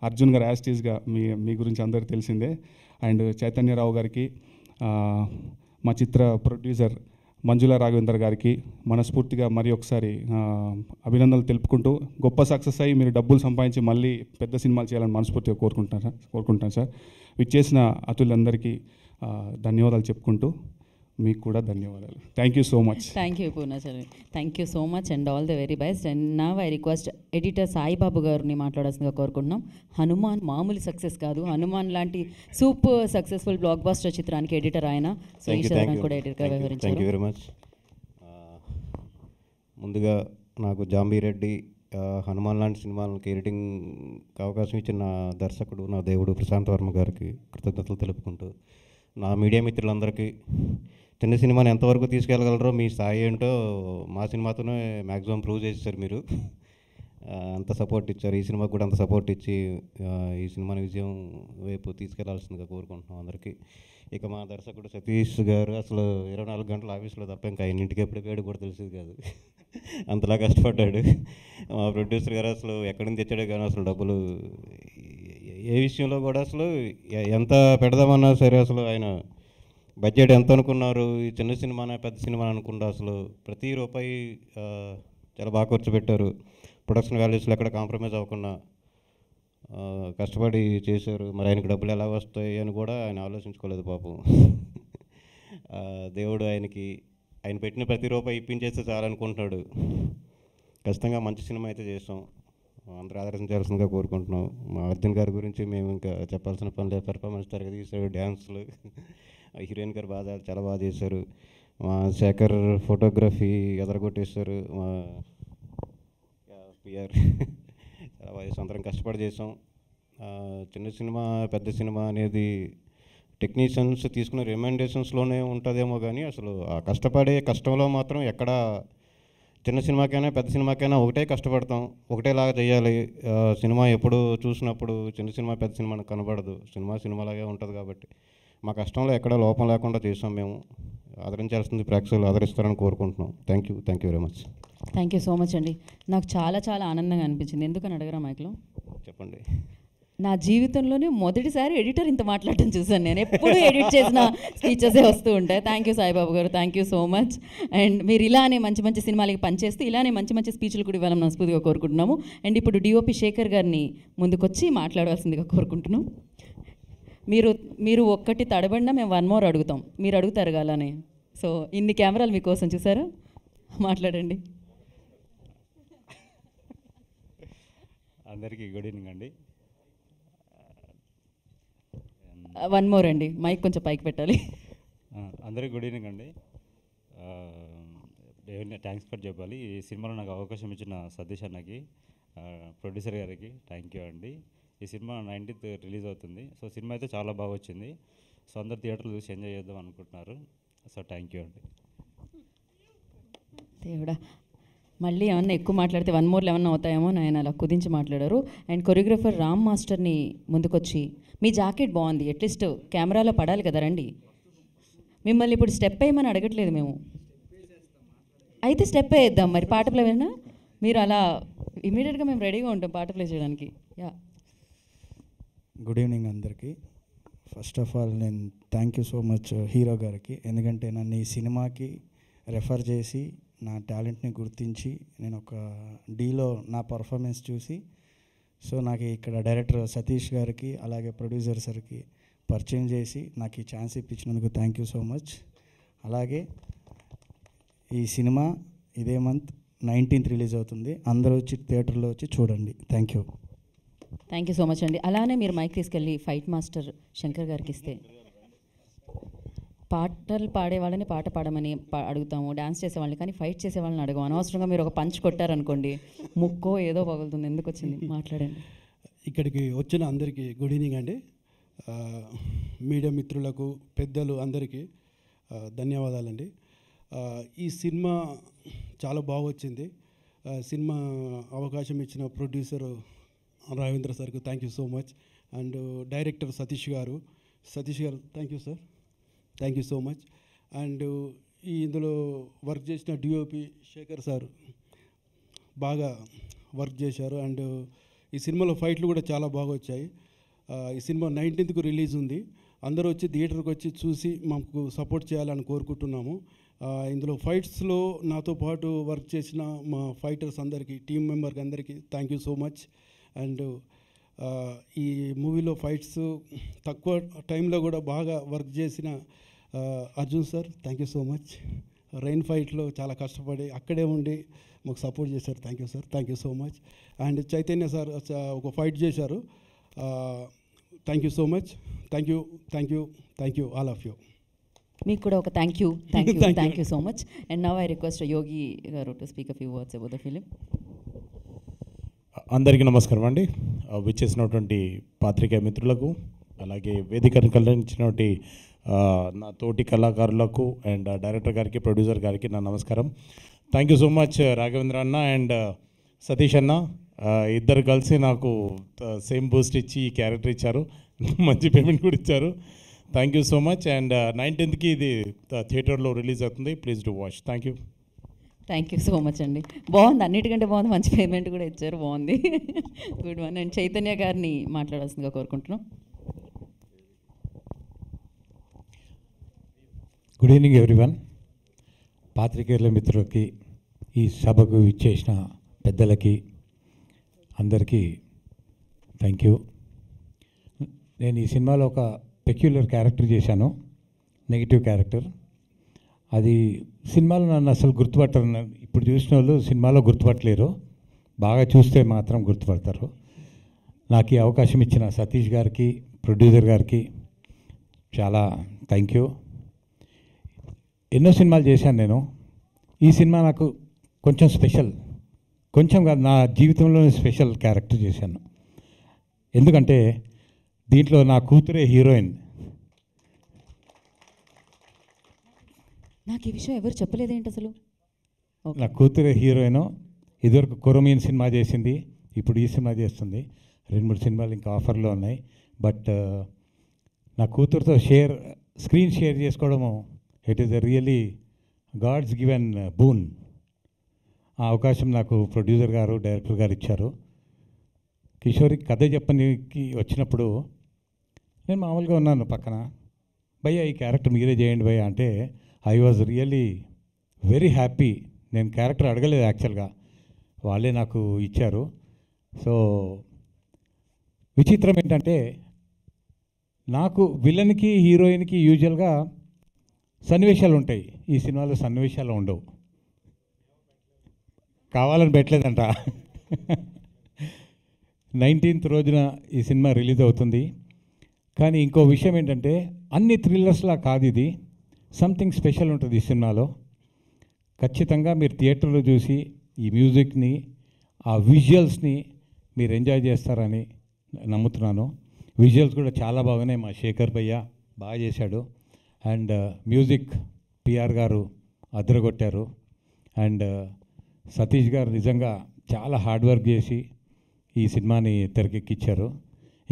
అర్జున్ గారు యాస్టీస్గా మీ గురించి అందరికీ తెలిసిందే. అండ్ చైతన్యరావు గారికి, మా చిత్ర ప్రొడ్యూసర్ మంజుల రాఘవేందర్ గారికి మనస్ఫూర్తిగా మరి ఒకసారి అభినందనలు తెలుపుకుంటూ, గొప్ప సక్సెస్ అయ్యి మీరు డబ్బులు సంపాదించి మళ్ళీ పెద్ద సినిమాలు చేయాలని మనస్ఫూర్తిగా కోరుకుంటాను సార్. విచ్చేసిన అతులందరికీ ధన్యవాదాలు చెప్పుకుంటూ మీకు కూడా ధన్యవాదాలు. Thank you so much. Thank you Purnachari, thank you so much and all the very best. And నా ఐ రిక్వెస్ట్ ఎడిటర్ సాయిబాబు గారిని మాట్లాడాల్సిందిగా కోరుకుంటున్నాం. హనుమాన్ మామూలు సక్సెస్ కాదు, హనుమాన్ లాంటి సూపర్ సక్సెస్ఫుల్ బ్లాక్ బస్టర్ చిత్రానికి ఎడిటర్ ఆయన. సో ఈ చిత్రానికి కూడా ఎడిటర్గా వ్యవహరించారు. Thank you very much. ముందుగా నాకు జాంబీరెడ్డి హనుమాన్ లాంటి సినిమాలకి ఎడిటింగ్కి అవకాశం ఇచ్చిన నా దర్శకుడు, నా దేవుడు ప్రశాంత్ వర్మ గారికి కృతజ్ఞతలు తెలుపుకుంటూ, నా మీడియా మిత్రులందరికీ చిన్న సినిమాని ఎంతవరకు తీసుకెళ్ళగలరో మీ స్థాయి ఏంటో మా సినిమాతోనే మ్యాక్సిమం ప్రూవ్ చేశారు మీరు. అంత సపోర్ట్ ఇచ్చారు. ఈ సినిమాకి కూడా అంత సపోర్ట్ ఇచ్చి ఈ సినిమాని విజయం వైపు తీసుకెళ్లాల్సిందిగా కోరుకుంటున్నాం అందరికీ. ఇక మా దర్శకుడు సతీష్ గారు అసలు 24 గంటలు ఆఫీస్లో తప్ప ఇంకా ఆయన ఇంటికి ఎప్పుడు పోయాడు కూడా తెలిసేది కాదు, అంతలా కష్టపడ్డాడు. మా ప్రొడ్యూసర్ గారు అసలు ఎక్కడి నుంచి తెచ్చాడే కానీ అసలు డబ్బులు ఏ విషయంలో కూడా అసలు ఎంత పెడదామన్నా సరే అసలు ఆయన బడ్జెట్ ఎంత అనుకున్నారు, ఈ చిన్న సినిమానే పెద్ద సినిమా అనుకుంటా అసలు ప్రతి రూపాయి చాలా బాగా ఖర్చు పెట్టారు. ప్రొడక్షన్ వాల్యూస్లో ఎక్కడ కాంప్రమైజ్ అవ్వకుండా కష్టపడి చేశారు. మరి ఆయనకు డబ్బులు ఎలా వస్తాయి అని కూడా ఆయన ఆలోచించుకోలేదు పాపం. దేవుడు ఆయన పెట్టిన ప్రతి రూపాయి ఇప్పించేస్తే చాలనుకుంటున్నాడు. ఖచ్చితంగా మంచి సినిమా అయితే చేస్తాం, అందరూ ఆదరించాల్సిందిగా కోరుకుంటున్నాం. మా అర్జున్ గారి గురించి మేము ఇంకా చెప్పాల్సిన పని లేదు. పెర్ఫార్మెన్స్ తరగతి తీశారు, డ్యాన్స్లు, హీరోయిన్ గారు చాలా బాగా చేశారు. మా శేఖర్ ఫోటోగ్రఫీ ఎదరగొట్టేశారు. మా పిఆర్ చాలా బాగా చేసాం. అందరం కష్టపడి చేసాం. చిన్న సినిమా పెద్ద సినిమా అనేది టెక్నీషియన్స్ తీసుకునే రికమెండేషన్స్లోనే ఉంటుందేమో కానీ అసలు ఆ కష్టపడే కష్టంలో మాత్రం ఎక్కడ చిన్న సినిమాకైనా పెద్ద సినిమాకైనా ఒకటే కష్టపడతాం, ఒకటేలాగా చేయాలి. సినిమా ఎప్పుడు చూసినప్పుడు చిన్న సినిమా పెద్ద సినిమా కనబడదు, సినిమాలాగే ఉంటుంది. కాబట్టి మా కష్టంలో ఎక్కడ లోపం లేకుండా చేసాం. మేము ఆదరించాల్సింది ప్రేక్షకులు ఆదరిస్తారని కోరుకుంటున్నాం. Thank you very much. Thank you so much అండి. నాకు చాలా ఆనందంగా అనిపించింది. ఎందుకని అడగరా మైక్లో? చెప్పండి. నా జీవితంలోనే మొదటిసారి ఎడిటర్ ఇంత మాట్లాడటం చూసాను. నేను ఎప్పుడు ఎడిట్ చేసిన స్పీచెసే వస్తూ ఉంటాయి. థ్యాంక్ యూ సాయిబాబు గారు, thank you so much. And మీరు ఇలానే మంచి సినిమాలకి పనిచేస్తూ ఇలానే మంచి స్పీచ్లు కూడా ఇవ్వాలని మనస్ఫూర్తిగా కోరుకుంటున్నాము. అండ్ ఇప్పుడు డిఓపి శేఖర్ గారిని ముందుకొచ్చి మాట్లాడవలసిందిగా కోరుకుంటున్నాం. మీరు ఒక్కటి తడబడినా మేము 1 more అడుగుతాం, మీరు అడుగుతారు అలానే. సో ఇన్ని కెమెరాలు మీకోసం, చూసారా? మాట్లాడండి. అందరికీ గుడ్ ఈవినింగ్ అండి. 1 more అండి, మైక్ కొంచెం పైకి పెట్టాలి. అందరికీ గుడ్ ఈవినింగ్ అండి. థ్యాంక్స్ కూడా చెప్పాలి. ఈ సినిమాలో నాకు అవకాశం ఇచ్చిన సతీష్ అన్నకి, ప్రొడ్యూసర్ గారికి థ్యాంక్ యూ అండి. ఈ సినిమా 19th రిలీజ్ అవుతుంది. సో సినిమా అయితే చాలా బాగా వచ్చింది. సో అందరు థియేటర్లో చూసి ఎంజాయ్ చేద్దాం అనుకుంటున్నారు. సో థ్యాంక్ యూ అండి. దేవుడా, మళ్ళీ ఏమన్నా ఎక్కువ మాట్లాడితే 1 more ఏమన్నా అవుతాయేమో ఆయన అలా కుదించి మాట్లాడారు. అండ్ కొరియోగ్రాఫర్ రామ్ మాస్టర్ని ముందుకొచ్చి, మీ జాకెట్ బాగుంది, అట్లీస్ట్ కెమెరాలో పడాలి కదా రండి. మిమ్మల్ని ఇప్పుడు స్టెప్ వేయమని అడగట్లేదు మేము, అయితే స్టెప్ వేద్దాం. మరి పాట ప్లే అయినా మీరు అలా ఇమీడియట్గా మేము రెడీగా ఉంటాం పాట ప్లే చేయడానికి. యా, గుడ్ ఈవినింగ్ అందరికీ. ఫస్ట్ ఆఫ్ ఆల్ నేను thank you so much hero గారికి, ఎందుకంటే నన్ను ఈ సినిమాకి రెఫర్ చేసి నా టాలెంట్ని గుర్తించి నేను ఒక డీలో నా పర్ఫార్మెన్స్ చూసి, సో నాకు ఇక్కడ డైరెక్టర్ సతీష్ గారికి అలాగే ప్రొడ్యూసర్ సార్కి పరిచయం చేసి నాకు ఈ ఛాన్స్ ఇప్పించినందుకు థ్యాంక్ యూ సో మచ్. అలాగే ఈ సినిమా ఇదే మంత్ 19th రిలీజ్ అవుతుంది. అందరూ వచ్చి థియేటర్లో వచ్చి చూడండి. Thank you. Thank you so much అండి. అలానే మీరు మైక్ తీసుకెళ్ళి ఫైట్ మాస్టర్ శంకర్ గారికి ఇస్తే, పాటలు పాడే వాళ్ళని పాట పాడమని అడుగుతాము, డ్యాన్స్ చేసే వాళ్ళని, కానీ ఫైట్ చేసే వాళ్ళని అడగం. అనవసరంగా మీరు ఒక పంచ్ కొట్టారనుకోండి, ముక్కో ఏదో పగులుతుంది. ఎందుకు వచ్చింది మాట్లాడండి. ఇక్కడికి వచ్చిన అందరికీ గుడ్ ఈవినింగ్ అండి. మీడియా మిత్రులకు, పెద్దలు అందరికీ ధన్యవాదాలండి. ఈ సినిమా చాలా బాగా వచ్చింది. సినిమా అవకాశం ఇచ్చిన ప్రొడ్యూసర్ రాఘవేంద్ర సార్కు thank you so much. And director Satish garu thank you sir, thank you so much. And ఇందులో వర్క్ చేసిన డిఓపి శేఖర్ సార్ బాగా వర్క్ చేశారు. అండ్ ఈ సినిమాలో ఫైట్లు కూడా చాలా బాగా వచ్చాయి. ఈ సినిమా 19th రిలీజ్ ఉంది. అందరూ వచ్చి థియేటర్కి వచ్చి చూసి మాకు సపోర్ట్ చేయాలని కోరుకుంటున్నాము. ఇందులో ఫైట్స్లో నాతో పాటు వర్క్ చేసిన మా ఫైటర్స్ అందరికీ, టీమ్ మెంబర్కి అందరికీ thank you so much. And ఈ మూవీలో ఫైట్స్ తక్కువ టైంలో కూడా బాగా వర్క్ చేసిన Arjun sir thank you so much. Rain ఫైట్లో చాలా కష్టపడి అక్కడే ఉండి మాకు సపోర్ట్ చేశారు. Thank you sir, thank you so much. And Chaitanya sir ఒక ఫైట్ చేశారు. Thank you so much. Thank you all of you. మీకు కూడా ఒక thank you so much. And now I request Yogi garu to speak a few words about the film. అందరికీ నమస్కారం అండి. విచ్చేసినటువంటి పాత్రికేయ మిత్రులకు, అలాగే వేదికను కల్పించినటువంటి నా తోటి కళాకారులకు అండ్ డైరెక్టర్ గారికి, ప్రొడ్యూసర్ గారికి నా నమస్కారం. Thank you so much Raghavendra అన్న అండ్ సతీష్ అన్న. ఇద్దరు కలిసి నాకు సేమ్ బూస్ట్ ఇచ్చి ఈ క్యారెక్టర్ ఇచ్చారు, మంచి పేమెంట్ కూడా ఇచ్చారు. Thank you so much. And 19th ఇది థియేటర్లో రిలీజ్ అవుతుంది. Please do watch. Thank you. Thank you so much అండి. బాగుంది, అన్నిటికంటే బాగుంది, మంచి పేమెంట్ కూడా ఇచ్చారు, బాగుంది. Good one. అండ్ చైతన్య గారిని మాట్లాడాల్సిందిగా కోరుకుంటున్నాం. Good evening everyone. పాత్రికేయుల మిత్రులకి, ఈ సభకు ఇచ్చేసిన పెద్దలకి అందరికీ థ్యాంక్ యూ. నేను ఈ సినిమాలో ఒక పెక్యులర్ క్యారెక్టర్ చేశాను, నెగిటివ్ క్యారెక్టర్. అది సినిమాలో నన్ను అసలు గుర్తుపట్టరు. ఇప్పుడు చూసిన వాళ్ళు సినిమాలో గుర్తుపట్టలేరు, బాగా చూస్తే మాత్రం గుర్తుపడతారు. నాకు ఈ అవకాశం ఇచ్చిన సతీష్ గారికి, ప్రొడ్యూసర్ గారికి చాలా థ్యాంక్ యూ. ఎన్నో సినిమాలు చేశాను నేను. ఈ సినిమా నాకు కొంచెం స్పెషల్, కొంచెం కాదు, నా జీవితంలోనే స్పెషల్ క్యారెక్టర్ చేశాను. ఎందుకంటే దీంట్లో నా కూతురే హీరోయిన్. నాకు ఈ విషయం ఎవరు చెప్పలేదేంటి అసలు? నా కూతురే హీరోయిన్. ఇదివరకు కొరమీన్ సినిమా చేసింది, ఇప్పుడు ఈ సినిమా చేస్తుంది. 2-3 సినిమాలు ఇంకా ఆఫర్లో ఉన్నాయి. బట్ నా కూతురుతో స్క్రీన్ షేర్ చేసుకోవడము, it is a really god's given boon. ఆ అవకాశం నాకు ప్రొడ్యూసర్ గారు, డైరెక్టర్ గారు ఇచ్చారు. కిషోర్కి కథ చెప్పడానికి వచ్చినప్పుడు నేను మామూలుగా ఉన్నాను పక్కన. భయ్యా ఈ క్యారెక్టర్ మీరే చేయండి భయ్యా అంటే I was really very happy. నేను క్యారెక్టర్ అడగలేదు యాక్చువల్గా, వాళ్ళే నాకు ఇచ్చారు. సో విచిత్రం ఏంటంటే, నాకు విలన్కి హీరోయిన్కి యూజువల్గా సన్నివేశాలు ఉంటాయి, ఈ సినిమాలో సన్నివేశాలు ఉండవు. కావాలని పెట్టలేదంట. 19th రోజున ఈ సినిమా రిలీజ్ అవుతుంది. కానీ ఇంకో విషయం ఏంటంటే, అన్ని థ్రిల్లర్స్లా కాదు ఇది, సంథింగ్ స్పెషల్ ఉంటుంది ఈ సినిమాలో. ఖచ్చితంగా మీరు థియేటర్లో చూసి ఈ మ్యూజిక్ని ఆ విజువల్స్ని మీరు ఎంజాయ్ చేస్తారని నమ్ముతున్నాను. విజువల్స్ కూడా చాలా బాగున్నాయి. మా శేఖర్ భయ్య బాగా చేశాడు. అండ్ మ్యూజిక్ పిఆర్ గారు అదరగొట్టారు. అండ్ సతీష్ గారు నిజంగా చాలా హార్డ్ వర్క్ చేసి ఈ సినిమాని తెరకెక్కించారు.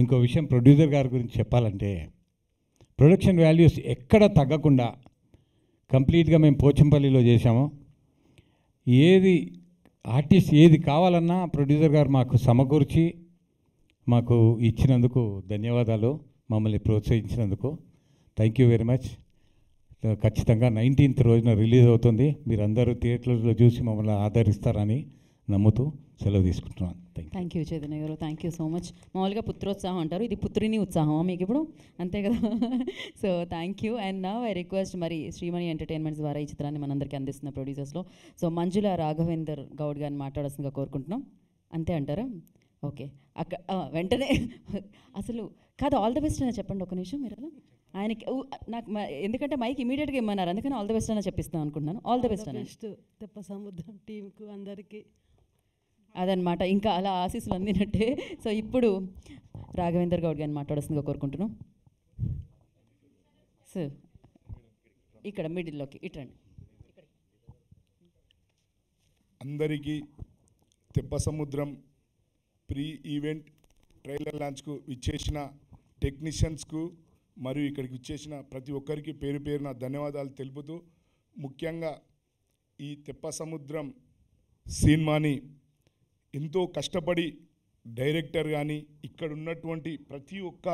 ఇంకో విషయం ప్రొడ్యూసర్ గారి గురించి చెప్పాలంటే ప్రొడక్షన్ వాల్యూస్ ఎక్కడ తగ్గకుండా కంప్లీట్గా మేము పోచంపల్లిలో చేశాము. ఏది ఆర్టిస్ట్ ఏది కావాలన్నా ప్రొడ్యూసర్ గారు మాకు సమకూర్చి మాకు ఇచ్చినందుకు ధన్యవాదాలు. మమ్మల్ని ప్రోత్సహించినందుకు థ్యాంక్ యూ వెరీ మచ్. ఖచ్చితంగా 19th రోజున రిలీజ్ అవుతుంది. మీరందరూ థియేటర్లో చూసి మమ్మల్ని ఆదరిస్తారని నమ్ముతూ సెలవు తీసుకుంటున్నాను. థ్యాంక్ యూ చైతన్య గారు, థ్యాంక్ యూ సో మచ్. మామూలుగా పుత్రోత్సాహం అంటారు, ఇది పుత్రిని ఉత్సాహమా మీకు ఇప్పుడు? అంతే కదా. So thank you. అండ్ నా ఐ రిక్వెస్ట్, మరి శ్రీమణి ఎంటర్టైన్మెంట్స్ ద్వారా ఈ చిత్రాన్ని మనందరికీ అందిస్తున్న ప్రొడ్యూసర్స్లో సో మంజుల రాఘవేందర్ గౌడ్ గారిని మాట్లాడాల్సిందిగా కోరుకుంటున్నాం. అంతే అంటారా? ఓకే, అక్కడ వెంటనే అసలు కాదు, ఆల్ ద బెస్ట్ అని చెప్పండి ఒక నిమిషం మీరు. ఆయనకి నాకు ఎందుకంటే మైక్ ఇమీడియట్గా ఇమ్మన్నారు, అందుకని ఆల్ ద బెస్ట్ అని చెప్పిస్తాను అనుకుంటున్నాను. ఆల్ ద బెస్ట్ అని తెప్ప సముద్రం టీంకు అందరికీ అదనమాట. ఇంకా అలా ఆశీస్సులు అందినట్టే. సో ఇప్పుడు రాఘవేందర్ గౌడ్ గారిని మాట్లాడాల్సిందిగా కోరుకుంటున్నాం. సార్ ఇక్కడ మిడిల్లోకి ఇట్రండి. అందరికీ తెప్ప సముద్రం ప్రీ ఈవెంట్ ట్రైలర్ లాంచ్కు ఇచ్చేసిన టెక్నీషియన్స్కు మరియు ఇక్కడికి ఇచ్చేసిన ప్రతి ఒక్కరికి పేరు పేరున ధన్యవాదాలు తెలుపుతూ, ముఖ్యంగా ఈ తెప్ప సముద్రం సినిమాని ఎంతో కష్టపడి డైరెక్టర్ కానీ ఇక్కడ ఉన్నటువంటి ప్రతి ఒక్క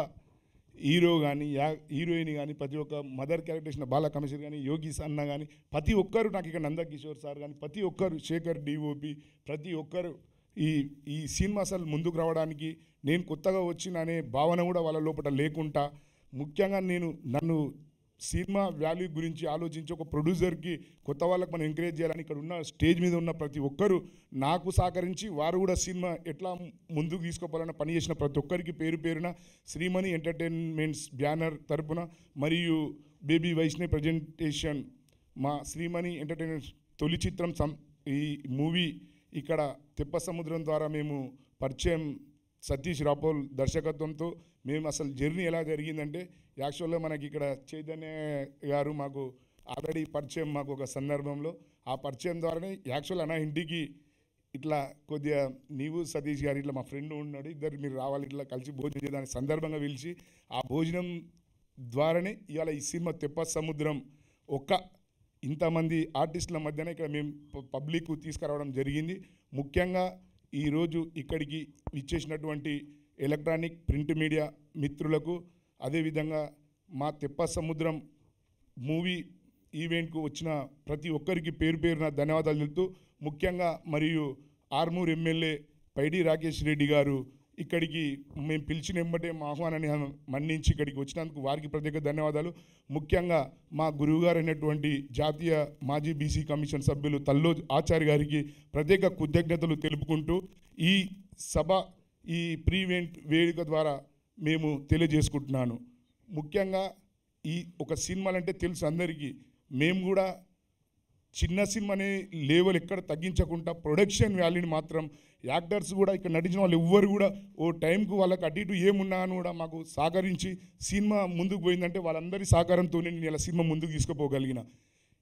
హీరో కానీ హీరోయిన్ కానీ ప్రతి ఒక్క మదర్ క్యారెక్టర్ చేసిన బాల కమిషనర్ కానీ యోగి అన్న కానీ ప్రతి ఒక్కరు, నాకు ఇక్కడ నందకిషోర్ సార్ కానీ ప్రతి ఒక్కరు, శేఖర్ డిఓపి ప్రతి ఒక్కరు ఈ సినిమా అసలు ముందుకు రావడానికి నేను కొత్తగా వచ్చిన అనే భావన కూడా వాళ్ళ లోపల లేకుండా, ముఖ్యంగా నన్ను సినిమా వాల్యూ గురించి ఆలోచించి ఒక ప్రొడ్యూసర్కి కొత్త వాళ్ళకి మనం ఎంకరేజ్ చేయాలని ఇక్కడ ఉన్న స్టేజ్ మీద ఉన్న ప్రతి ఒక్కరు నాకు సహకరించి వారు కూడా సినిమా ఎట్లా ముందుకు తీసుకోవాలన్న పని చేసిన ప్రతి ఒక్కరికి పేరు పేరున శ్రీమణి ఎంటర్టైన్మెంట్స్ బ్యానర్ తరపున మరియు బేబీ వైష్ణవి ప్రజెంటేషన్ మా శ్రీమణి ఎంటర్టైన్మెంట్స్ తొలి చిత్రం ఈ మూవీ ఇక్కడ తెప్ప సముద్రం ద్వారా మేము పరిచయం సతీష్ రాపోల్ దర్శకత్వంతో మేము అసలు జర్నీ ఎలా జరిగిందంటే, యాక్చువల్గా మనకి ఇక్కడ చైతన్య గారు మాకు ఆల్రెడీ పరిచయం మాకు ఒక సందర్భంలో, ఆ పరిచయం ద్వారానే యాక్చువల్ అన్న ఇంటికి ఇట్లా కొద్దిగా నీవు సతీష్ గారు ఇట్లా మా ఫ్రెండ్ ఉన్నాడు, ఇద్దరు మీరు రావాలి ఇట్లా కలిసి భోజనం చేయడానికి సందర్భంగా పిలిచి ఆ భోజనం ద్వారానే ఇవాళ ఈ సినిమా తెప్ప సముద్రం ఇంతమంది ఆర్టిస్టుల మధ్యన ఇక్కడ మేము పబ్లిక్ తీసుకురావడం జరిగింది. ముఖ్యంగా ఈరోజు ఇక్కడికి ఇచ్చేసినటువంటి ఎలక్ట్రానిక్ ప్రింట్ మీడియా మిత్రులకు, అదేవిధంగా మా తెప్ప సముద్రం మూవీ ఈవెంట్కు వచ్చిన ప్రతి ఒక్కరికి పేరు పేరున ధన్యవాదాలు తెలుపుతూ, ముఖ్యంగా మరియు ఆర్మూర్ ఎమ్మెల్యే పైడి రాకేష్ రెడ్డి గారు ఇక్కడికి మేము పిలిచిన వెంబటే మా ఆహ్వానాన్ని మన్నించి ఇక్కడికి వచ్చినందుకు వారికి ప్రత్యేక ధన్యవాదాలు. ముఖ్యంగా మా గురువుగారు అయినటువంటి జాతీయ మాజీ బీసీ కమిషన్ సభ్యులు తల్లోజ్ ఆచార్య గారికి ప్రత్యేక కృతజ్ఞతలు తెలుపుకుంటూ, ఈ సభ ఈ ప్రీ ఈవెంట్ వేదిక ద్వారా మేము తెలియజేసుకుంటున్నాను. ముఖ్యంగా ఈ ఒక సినిమాలంటే తెలుసు అందరికీ, మేము కూడా చిన్న సినిమానే లెవెల్ ఎక్కడ తగ్గించకుండా ప్రొడక్షన్ వాల్యూని మాత్రం యాక్టర్స్ కూడా ఇక్కడ నటించిన వాళ్ళు ఎవ్వరు కూడా ఓ టైంకు వాళ్ళకి అటు ఇటు ఏమున్నా అని కూడా మాకు సహకరించి సినిమా ముందుకు పోయిందంటే వాళ్ళందరి సహకారంతో నేను ఇలా సినిమా ముందుకు తీసుకుపోగలిగిన.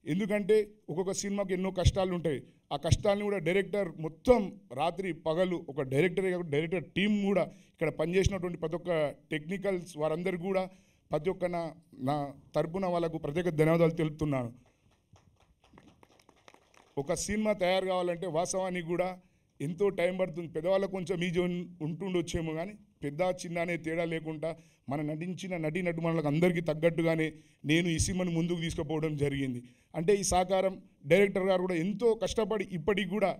ఎందుకంటే ఒక్కొక్క సినిమాకి ఎన్నో కష్టాలు ఉంటాయి, ఆ కష్టాలను కూడా డైరెక్టర్ మొత్తం రాత్రి పగలు ఒక డైరెక్టర్ టీం కూడా ఇక్కడ పనిచేసినటువంటి ప్రతి ఒక్క టెక్నికల్స్ వారందరికీ కూడా ప్రతి ఒక్క నా తరపున వాళ్ళకు ప్రత్యేక ధన్యవాదాలు తెలుపుతున్నాను. ఒక సినిమా తయారు కావాలంటే వాస్తవానికి కూడా ఎంతో టైం పడుతుంది. పెద్దవాళ్ళకు కొంచెం ఈజీ ఉంటుండొచ్చేమో, కానీ పెద్ద చిన్న అనే తేడా లేకుండా మన నటించిన నటుమణులకు అందరికీ తగ్గట్టుగానే నేను ఈ సినిమాని ముందుకు తీసుకుపోవడం జరిగింది. అంటే ఈ సహకారం డైరెక్టర్ గారు కూడా ఎంతో కష్టపడి ఇప్పటికి కూడా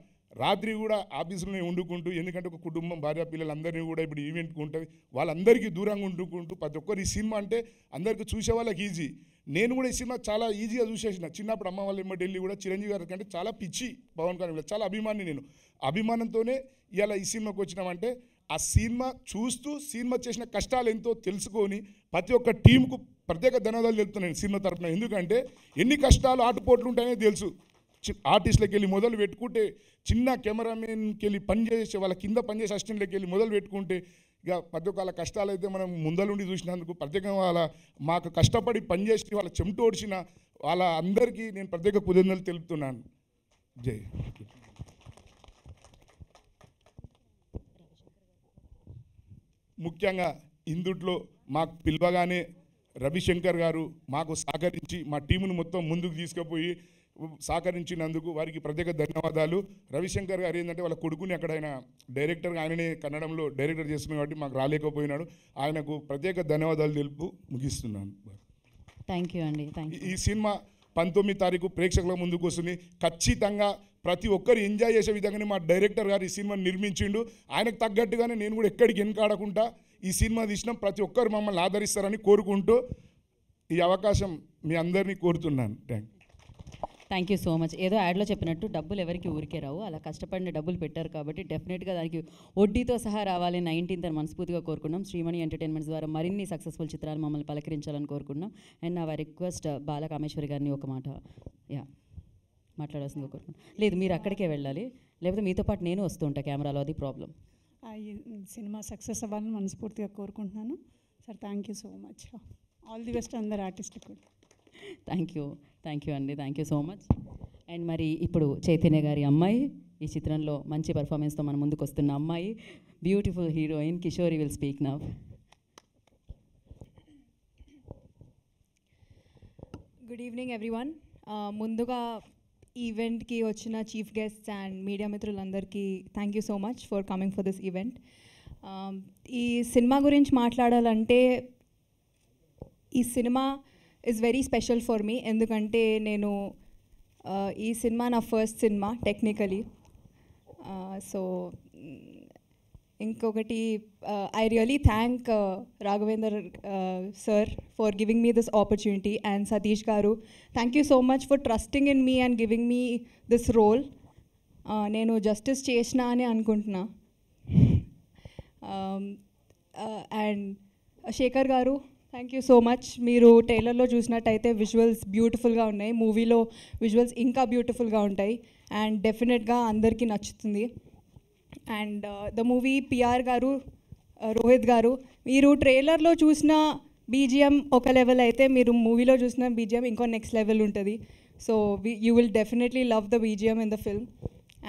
రాత్రి కూడా ఆఫీసులోనే వండుకుంటూ, ఎందుకంటే ఒక కుటుంబం భార్య పిల్లలందరినీ కూడా ఇప్పుడు ఈవెంట్కి ఉంటుంది, వాళ్ళందరికీ దూరంగా వండుకుంటూ ప్రతి ఒక్కరు ఈ సినిమా అంటే అందరికీ చూసే వాళ్ళకి ఈజీ. నేను కూడా ఈ సినిమా చాలా ఈజీగా చూసేసిన. చిన్నప్పుడు అమ్మ వాళ్ళ ఎమ్మటి వెళ్ళి కూడా చిరంజీవి గారి కంటే చాలా పిచ్చి పవన్ కళ్యాణ్ చాలా అభిమాని. నేను అభిమానంతోనే ఇవాళ ఈ సినిమాకి వచ్చినామంటే ఆ సినిమా చూస్తూ సినిమా చేసిన కష్టాలు ఎంతో తెలుసుకొని ప్రతి ఒక్క టీంకు ప్రత్యేక ధన్యవాదాలు తెలుపుతున్నాను సినిమా తరఫున. ఎందుకంటే ఎన్ని కష్టాలు ఆటుపోట్లు ఉంటాయనే తెలుసు. ఆర్టిస్టులకి వెళ్ళి మొదలు పెట్టుకుంటే, చిన్న కెమెరామెన్కి వెళ్ళి పనిచేసే వాళ్ళ కింద పనిచేసే అసిస్టెంట్లకి వెళ్ళి మొదలు పెట్టుకుంటే, ఇక ప్రతి ఒక్క వాళ్ళ కష్టాలు అయితే మనం ముందలుండి చూసినందుకు ప్రత్యేకంగా మాకు కష్టపడి పనిచేసి వాళ్ళ చెమట ఓడిచిన వాళ్ళ అందరికీ నేను ప్రత్యేక కృతజ్ఞతలు తెలుపుతున్నాను. జై. ముఖ్యంగా ఇందుట్లో మాకు పిలవగానే రవిశంకర్ గారు మాకు సహకరించి మా టీమును మొత్తం ముందుకు తీసుకుపోయి సహకరించినందుకు వారికి ప్రత్యేక ధన్యవాదాలు. రవిశంకర్ గారు ఏంటంటే వాళ్ళ కొడుకుని అక్కడ ఆయన డైరెక్టర్గా ఆయననే కన్నడంలో డైరెక్టర్ చేస్తున్నాడు కాబట్టి మాకు రాలేకపోయినాడు. ఆయనకు ప్రత్యేక ధన్యవాదాలు తెలుపు ముగిస్తున్నాను. థ్యాంక్ యూ అండి. ఈ సినిమా 19 తారీఖు ప్రేక్షకుల ముందుకు వస్తుంది. ఖచ్చితంగా ప్రతి ఒక్కరు ఎంజాయ్ చేసే విధంగానే మా డైరెక్టర్ గారు ఈ సినిమాని నిర్మించిండు. ఆయనకు తగ్గట్టుగానే నేను కూడా ఎక్కడికి వెనకాడకుండా ఈ సినిమా తీసినాం. ప్రతి ఒక్కరు మమ్మల్ని ఆదరిస్తారని కోరుకుంటూ ఈ అవకాశం మీ అందరినీ కోరుతున్నాను. Thank you so much. ఏదో యాడ్లో చెప్పినట్టు డబ్బులు ఎవరికి ఊరికే రావు, అలా కష్టపడిన డబ్బులు పెట్టారు కాబట్టి డెఫినెట్గా దానికి వడ్డీతో సహా రావాలి. 19th మనస్ఫూర్తిగా కోరుకున్నాం. శ్రీమణి ఎంటర్టైన్మెంట్స్ ద్వారా మరిన్ని సక్సెస్ఫుల్ చిత్రాలు మమ్మల్ని పలకరించాలని కోరుకున్నాం. అండ్ నా రిక్వెస్ట్ బాలకామేశ్వరి గారిని ఒక మాట మాట్లాడాల్సిందిగా కోరుకున్నాం. లేదు, మీరు అక్కడికే వెళ్ళాలి, లేకపోతే మీతో పాటు నేను వస్తూ ఉంటా కెమెరాలో, అది ప్రాబ్లం. ఈ సినిమా సక్సెస్ అవ్వాలని మనస్ఫూర్తిగా కోరుకుంటున్నాను sir. Thank you so much. All the best అందరు ఆర్టిస్ట్కి. థ్యాంక్ యూ అండి. Thank you so much. And మరి ఇప్పుడు చైతన్య గారి అమ్మాయి, ఈ చిత్రంలో మంచి పర్ఫార్మెన్స్తో మన ముందుకు వస్తున్న అమ్మాయి, beautiful heroine Kishori will speak now. Good evening everyone. ముందుగా ఈవెంట్కి వచ్చిన చీఫ్ గెస్ట్స్ అండ్ మీడియా మిత్రులందరికీ thank you so much for coming for this event. ఈ సినిమా గురించి మాట్లాడాలంటే ఈ cinema is very special for me. ఎందుకంటే నేను ఈ సినిమా నా ఫస్ట్ సినిమా టెక్నికలీ. సో ఇంకొకటి I really thank Raghavender sir for giving me this opportunity and Satish garu, thank you so much for trusting in me and giving me this role. నేను justice చేసిన అని అనుకుంటున్నా. And Shekhar గారు, థ్యాంక్ యూ సో మచ్. మీరు ట్రైలర్లో చూసినట్టయితే visuals బ్యూటిఫుల్గా ఉన్నాయి, మూవీలో విజువల్స్ ఇంకా బ్యూటిఫుల్గా ఉంటాయి అండ్ డెఫినెట్గా అందరికీ నచ్చుతుంది. అండ్ ద మూవీ పిఆర్ గారు, రోహిత్ గారు, మీరు ట్రైలర్లో చూసిన బీజిఎం ఒక లెవెల్ అయితే మీరు మూవీలో చూసిన బీజిఎం ఇంకో నెక్స్ట్ లెవెల్ ఉంటుంది. So you will definitely love the BGM in the film.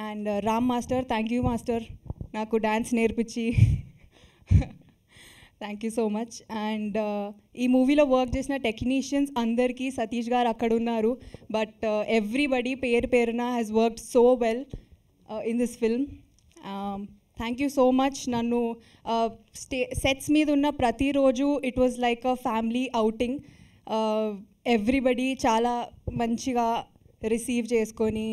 And Ram master, thank you master, నాకు డ్యాన్స్ నేర్పించి thank you so much. And ఈ మూవీలో వర్క్ చేసిన టెక్నీషియన్స్ అందరికీ, సతీష్ గారు అక్కడ ఉన్నారు, బట్ ఎవ్రీబడి పేరున has worked so well in this film. Thank you so much. నన్ను సెట్స్ మీద ఉన్న ప్రతిరోజు it was like a family outing. Everybody చాలా మంచిగా రిసీవ్ చేసుకొని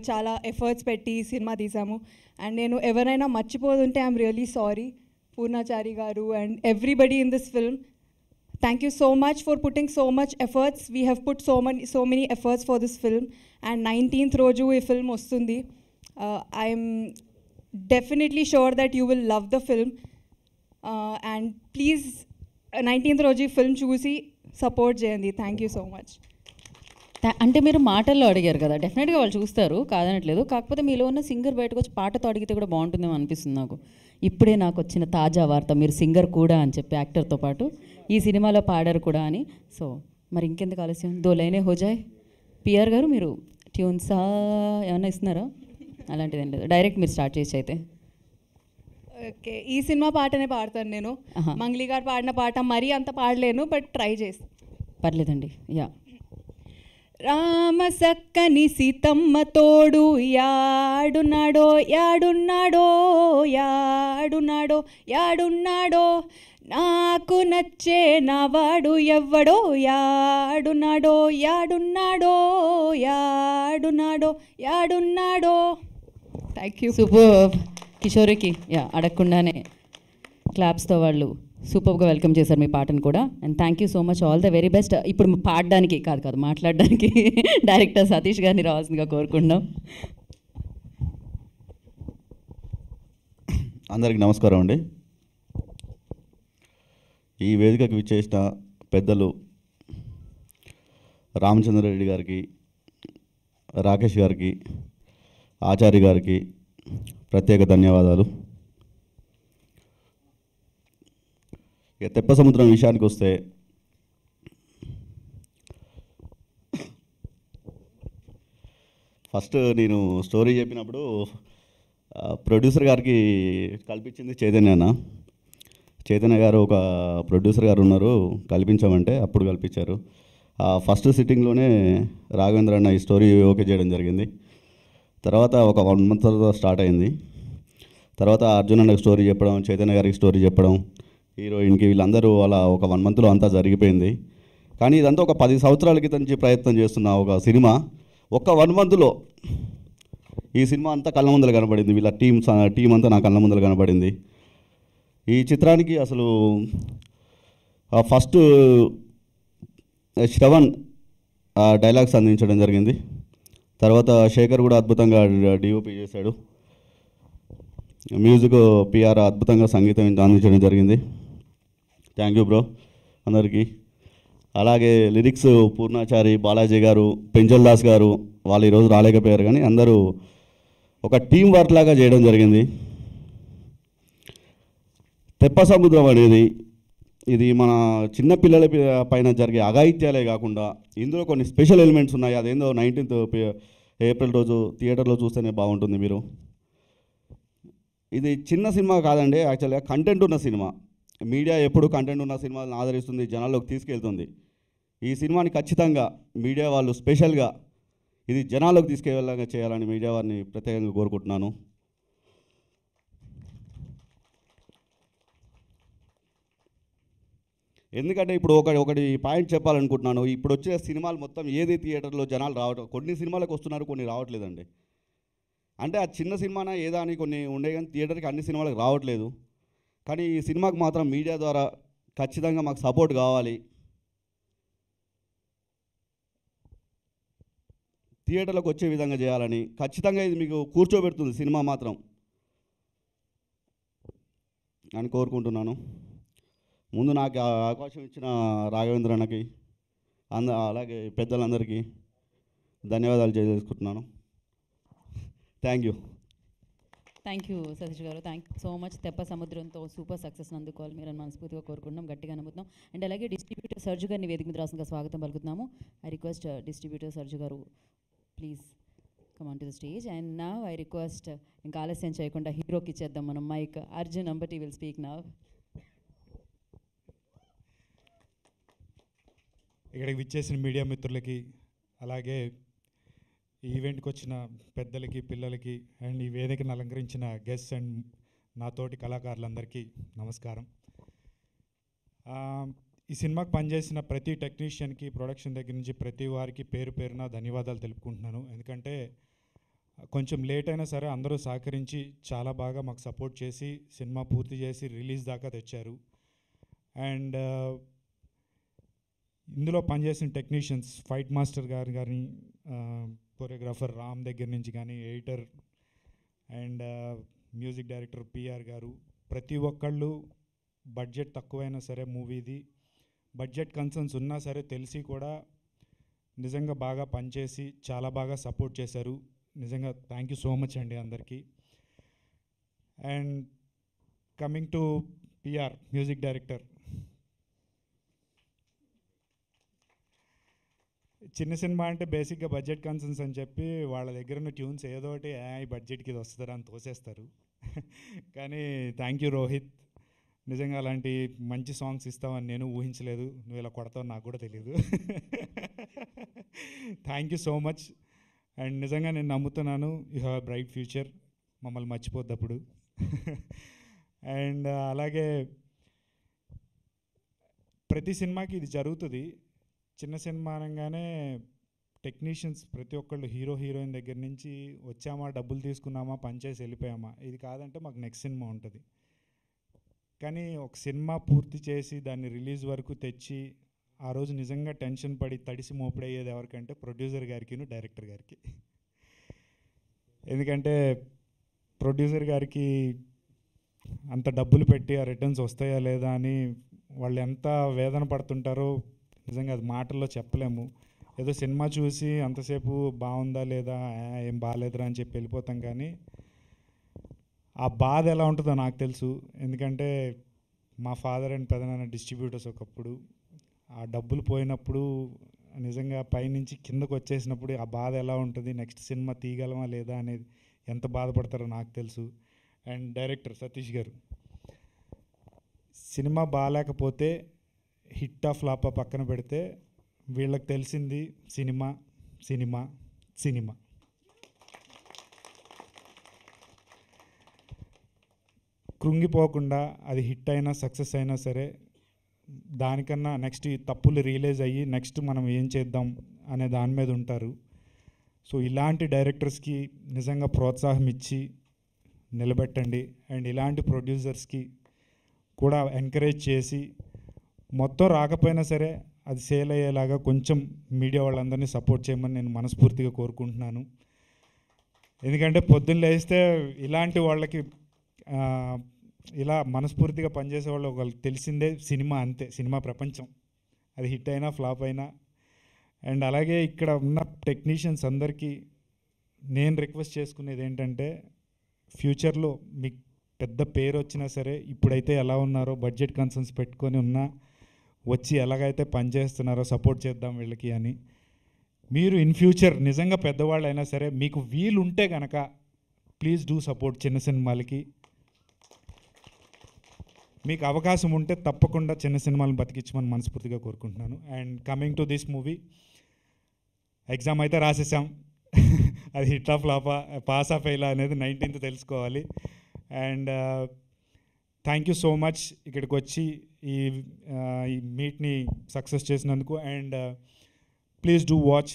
చాలా ఎఫర్ట్స్ పెట్టి సినిమా తీసాము. అండ్ నేను ఎవరైనా మర్చిపోతుంటే ఐఎమ్ రియలీ సారీ. పూర్ణాచారి గారు and everybody in this film, thank you so much for putting so much efforts. We have put so many efforts for this film and 19th రోజు ఈ film వస్తుంది. I am definitely sure that you will love the film and please 19th రోజు ఈ film చూసి support చేయండి. Thank you so much. అంటే మీరు మాటల్లో అడిగారు కదా, డెఫినెట్గా వాళ్ళు చూస్తారు, కాదనట్లేదు. కాకపోతే మీలో ఉన్న సింగర్ బయటకు వచ్చి పాటతో అడిగితే కూడా బాగుంటుందేమో అనిపిస్తుంది నాకు. ఇప్పుడే నాకు వచ్చిన తాజా వార్త, మీరు సింగర్ కూడా అని చెప్పి యాక్టర్తో పాటు ఈ సినిమాలో పాడారు కూడా అని. సో మరి ఇంకెందుకు ఆలస్యం, దో లైనే హోజాయ్. పిఆర్ గారు మీరు ట్యూన్సా ఏమన్నా ఇస్తున్నారా? అలాంటిది ఏం లేదు, డైరెక్ట్ మీరు స్టార్ట్ చేసి అయితే. ఓకే, ఈ సినిమా పాటనే పాడతాను నేను. మంగ్లీ గారు పాడిన పాట మరీ అంత పాడలేను, బట్ ట్రై చేసి. పర్లేదండి. యా. రామ సక్కని సీతమ్మ తోడు యాడున్నాడో యాడున్నాడో యాడున్నాడో యాడున్నాడో, నాకు నచ్చే నావాడు ఎవ్వడో యాడున్నాడో యాడున్నాడో యాడున్నాడో యాడున్నాడో. Thank you. సూపర్. కిషోరికి యా అడగకుండానే క్లాప్స్తో వాళ్ళు సూపర్గా వెల్కమ్ చేశారు మీ పాటను కూడా. And thank you so much, all the very best. ఇప్పుడు పాడడానికి కాదు మాట్లాడడానికి డైరెక్టర్ సతీష్ గారిని రావాల్సిందిగా కోరుకుంటున్నాం. అందరికీ నమస్కారం అండి. ఈ వేదికకు విచ్చేసిన పెద్దలు రామచంద్రారెడ్డి గారికి, రాకేష్ గారికి, ఆచార్య గారికి ప్రత్యేక ధన్యవాదాలు. ఇక తెప్ప సముద్రం విషయానికి వస్తే, ఫస్ట్ నేను స్టోరీ చెప్పినప్పుడు ప్రొడ్యూసర్ గారికి కల్పించింది చైతన్య గారు ఒక ప్రొడ్యూసర్ గారు ఉన్నారు, కల్పించామంటే అప్పుడు కల్పించారు. ఫస్ట్ సిట్టింగ్లోనే రాఘవేంద్ర అన్న ఈ స్టోరీ ఓకే చేయడం జరిగింది. తర్వాత ఒక 1 month తర్వాత స్టార్ట్ అయింది. తర్వాత అర్జున్ అన్నకి స్టోరీ చెప్పడం, చైతన్య గారికి స్టోరీ చెప్పడం, హీరోయిన్కి, వీళ్ళందరూ అలా ఒక 1 monthలో అంతా జరిగిపోయింది. కానీ ఇదంతా ఒక 10 సంవత్సరాల క్రితం నుంచి ప్రయత్నం చేస్తున్న ఒక సినిమా ఒక్క 1 monthలో ఈ సినిమా అంతా కళ్ళ ముందర కనబడింది. వీళ్ళ టీం అంతా నా కళ్ళ ముందర కనబడింది. ఈ చిత్రానికి అసలు ఫస్ట్ శ్రవణ్ డైలాగ్స్ అందించడం జరిగింది. తర్వాత శేఖర్ కూడా అద్భుతంగా డిఓపి చేశాడు. మ్యూజిక్ పిఆర్ అద్భుతంగా సంగీతం అందించడం జరిగింది. థ్యాంక్ యూ బ్రో అందరికీ. అలాగే లిరిక్స్ పూర్ణాచారి, బాలాజీ గారు, పెంచల్ దాస్ గారు, వాళ్ళు ఈరోజు రాలేకపోయారు, కానీ అందరూ ఒక టీం వర్క్ లాగా చేయడం జరిగింది. తెప్ప సముద్రం అనేది ఇది మన చిన్నపిల్లల పైన జరిగే అఘాయిత్యాలే కాకుండా ఇందులో కొన్ని స్పెషల్ ఎలిమెంట్స్ ఉన్నాయి. అదేందో 19th ఏప్రిల్ రోజు థియేటర్లో చూస్తేనే బాగుంటుంది. మీరు ఇది చిన్న సినిమా కాదండి, యాక్చువల్గా కంటెంట్ ఉన్న సినిమా. మీడియా ఎప్పుడు కంటెంట్ ఉన్న సినిమాలను ఆదరిస్తుంది, జనాల్లోకి తీసుకెళ్తుంది. ఈ సినిమాని ఖచ్చితంగా మీడియా వాళ్ళు స్పెషల్గా ఇది జనాల్లోకి తీసుకెళ్ళగా చేయాలని మీడియా వారిని ప్రత్యేకంగా కోరుకుంటున్నాను. ఎందుకంటే ఇప్పుడు ఒకటి పాయింట్ చెప్పాలనుకుంటున్నాను. ఇప్పుడు వచ్చే సినిమాలు మొత్తం ఏది థియేటర్లో జనాలు రావటం, కొన్ని సినిమాలకు వస్తున్నారు, కొన్ని రావట్లేదండి. అంటే ఆ చిన్న సినిమానా ఏదా అని కొన్ని ఉండే, కానీ థియేటర్కి అన్ని సినిమాలకు రావట్లేదు. కానీ ఈ సినిమాకి మాత్రం మీడియా ద్వారా ఖచ్చితంగా మాకు సపోర్ట్ కావాలి. థియేటర్లకు వచ్చే విధంగా చేయాలని ఖచ్చితంగా ఇది మీకు కూర్చోబెడుతుంది సినిమా మాత్రం అని కోరుకుంటున్నాను. ముందు నాకు అవకాశం ఇచ్చిన రాఘవేంద్ర అన్నకి అలాగే పెద్దలందరికీ ధన్యవాదాలు తెలియజేసుకుంటున్నాను. Thank you Satish garu. Thank you so much. తెప్ప సముద్రంతో సూపర్ సక్సెస్ అందుకోవాలి మీరు అని మనస్ఫూర్తిగా కోరుకుంటున్నాం, గట్టిగా నమ్ముతున్నాం. అండ్ అలాగే డిస్ట్రిబ్యూటర్ సర్జు గారిని వేదిక మీద రాసుగా స్వాగతం పలుకుతున్నాము. ఐ రిక్వెస్ట్ డిస్ట్రిబ్యూటర్ సర్జు గారు please come on to the stage. And నా ఐ రిక్వెస్ట్ ఇంకా ఆలస్యం చేయకుండా హీరోకి ఇచ్చేద్దాం మనం mic. Arjun Ambati will speak now. ఇక్కడికి విచ్చేసిన మీడియా మిత్రులకి, అలాగే ఈ ఈవెంట్కి వచ్చిన పెద్దలకి, పిల్లలకి, అండ్ ఈ వేదికను అలంకరించిన గెస్ట్స్ అండ్ నాతోటి కళాకారులందరికీ నమస్కారం. ఈ సినిమాకి పనిచేసిన ప్రతి టెక్నీషియన్కి, ప్రొడక్షన్ దగ్గర నుంచి ప్రతి వారికి పేరు పేరున ధన్యవాదాలు తెలుపుకుంటున్నాను. ఎందుకంటే కొంచెం లేట్ అయినా సరే అందరూ సహకరించి చాలా బాగా మాకు సపోర్ట్ చేసి సినిమా పూర్తి చేసి రిలీజ్ దాకా తెచ్చారు. అండ్ ఇందులో పనిచేసిన టెక్నీషియన్స్, ఫైట్ మాస్టర్ గారు కానీ, కొరియోగ్రాఫర్ రామ్ దగ్గర నుంచి కానీ, editor and music director PR గారు, ప్రతి ఒక్కళ్ళు బడ్జెట్ తక్కువైనా సరే మూవీది బడ్జెట్ కన్సర్న్స్ ఉన్నా సరే తెలిసి కూడా నిజంగా బాగా పనిచేసి చాలా బాగా సపోర్ట్ చేశారు. నిజంగా థ్యాంక్ యూ సో మచ్ అండి అందరికీ. And coming to PR music director, చిన్న సినిమా అంటే బేసిక్గా బడ్జెట్ కన్సర్న్స్ అని చెప్పి వాళ్ళ దగ్గర ఉన్న ట్యూన్స్ ఏదో ఒకటి ఈ బడ్జెట్కి ఇది వస్తుందా అని తోసేస్తారు. కానీ థ్యాంక్ యూ రోహిత్, నిజంగా అలాంటి మంచి సాంగ్స్ ఇస్తావని నేను ఊహించలేదు. నువ్వు ఇలా కొడతావు నాకు కూడా తెలియదు. Thank you so much. And నిజంగా నేను నమ్ముతున్నాను you have a bright future, మమ్మల్ని మర్చిపోద్దు అప్పుడు. అండ్ అలాగే ప్రతి సినిమాకి ఇది జరుగుతుంది. చిన్న సినిమా అనగానే టెక్నీషియన్స్ ప్రతి ఒక్కళ్ళు హీరో హీరోయిన్ దగ్గర నుంచి వచ్చామా, డబ్బులు తీసుకున్నామా, పనిచేసి వెళ్ళిపోయామా, ఇది కాదంటే మాకు నెక్స్ట్ సినిమా ఉంటుంది. కానీ ఒక సినిమా పూర్తి చేసి దాన్ని రిలీజ్ వరకు తెచ్చి ఆ రోజు నిజంగా టెన్షన్ పడి తడిసి మోపిడయ్యేది ఎవరికంటే ప్రొడ్యూసర్ గారికి, డైరెక్టర్ గారికి. ఎందుకంటే ప్రొడ్యూసర్ గారికి అంత డబ్బులు పెట్టి ఆ రిటర్న్స్ వస్తాయా లేదా అని వాళ్ళు ఎంత వేదన పడుతుంటారో నిజంగా అది మాటల్లో చెప్పలేము. ఏదో సినిమా చూసి అంతసేపు బాగుందా లేదా ఏం బాగాలేదురా అని చెప్పి వెళ్ళిపోతాం, కానీ ఆ బాధ ఎలా ఉంటుందో నాకు తెలుసు. ఎందుకంటే మా ఫాదర్ అండ్ పెదనాన్న డిస్ట్రిబ్యూటర్స్ ఒకప్పుడు. ఆ డబ్బులు పోయినప్పుడు నిజంగా పైనుంచి కిందకు వచ్చేసినప్పుడు ఆ బాధ ఎలా ఉంటుంది, నెక్స్ట్ సినిమా తీయగలమా లేదా అనేది ఎంత బాధపడతారో నాకు తెలుసు. అండ్ డైరెక్టర్ సతీష్ గారు, సినిమా బాగాలేకపోతే హిట్టా ఫ్లాపా పక్కన పెడితే వీళ్ళకి తెలిసింది సినిమా సినిమా సినిమా. కృంగిపోకుండా అది హిట్ అయినా సక్సెస్ అయినా సరే దానికన్నా నెక్స్ట్ ఈ తప్పులు రియలైజ్ అయ్యి నెక్స్ట్ మనం ఏం చేద్దాం అనే దాని మీద ఉంటారు. సో ఇలాంటి డైరెక్టర్స్కి నిజంగా ప్రోత్సాహం ఇచ్చి నిలబెట్టండి. అండ్ ఇలాంటి ప్రొడ్యూసర్స్కి కూడా ఎంకరేజ్ చేసి మొత్తం రాకపోయినా సరే అది సేల్ అయ్యేలాగా కొంచెం మీడియా వాళ్ళందరినీ సపోర్ట్ చేయమని నేను మనస్ఫూర్తిగా కోరుకుంటున్నాను. ఎందుకంటే పొద్దున్న లేస్తే ఇలాంటి వాళ్ళకి ఇలా మనస్ఫూర్తిగా పనిచేసే వాళ్ళు వాళ్ళకి తెలిసిందే సినిమా, అంతే సినిమా ప్రపంచం, అది హిట్ అయినా ఫ్లాప్ అయినా. అండ్ అలాగే ఇక్కడ ఉన్న టెక్నీషియన్స్ అందరికీ నేను రిక్వెస్ట్ చేసుకునేది ఏంటంటే ఫ్యూచర్లో మీకు పెద్ద పేరు వచ్చినా సరే ఇప్పుడైతే ఎలా ఉన్నారో బడ్జెట్ కన్సర్న్స్ పెట్టుకొని ఉన్నా వచ్చి ఎలాగైతే పనిచేస్తున్నారో సపోర్ట్ చేద్దాం వీళ్ళకి అని. మీరు ఇన్ ఫ్యూచర్ నిజంగా పెద్దవాళ్ళు అయినా సరే మీకు వీలు ఉంటే కనుక ప్లీజ్ డూ సపోర్ట్ చిన్న సినిమాలకి. మీకు అవకాశం ఉంటే తప్పకుండా చిన్న సినిమాలను బతికించమని మనస్ఫూర్తిగా కోరుకుంటున్నాను. And coming to this movie, exam అయితే రాసేసాం, అది హిట్ ఆఫ్ ఫ్లాపా పాస్ ఆఫ్ ఫెయిల్ అనేది 19th తెలుసుకోవాలి. And thank you so much ఇక్కడికి వచ్చి ఈ మీట్ని సక్సెస్ చేసినందుకు. And please do watch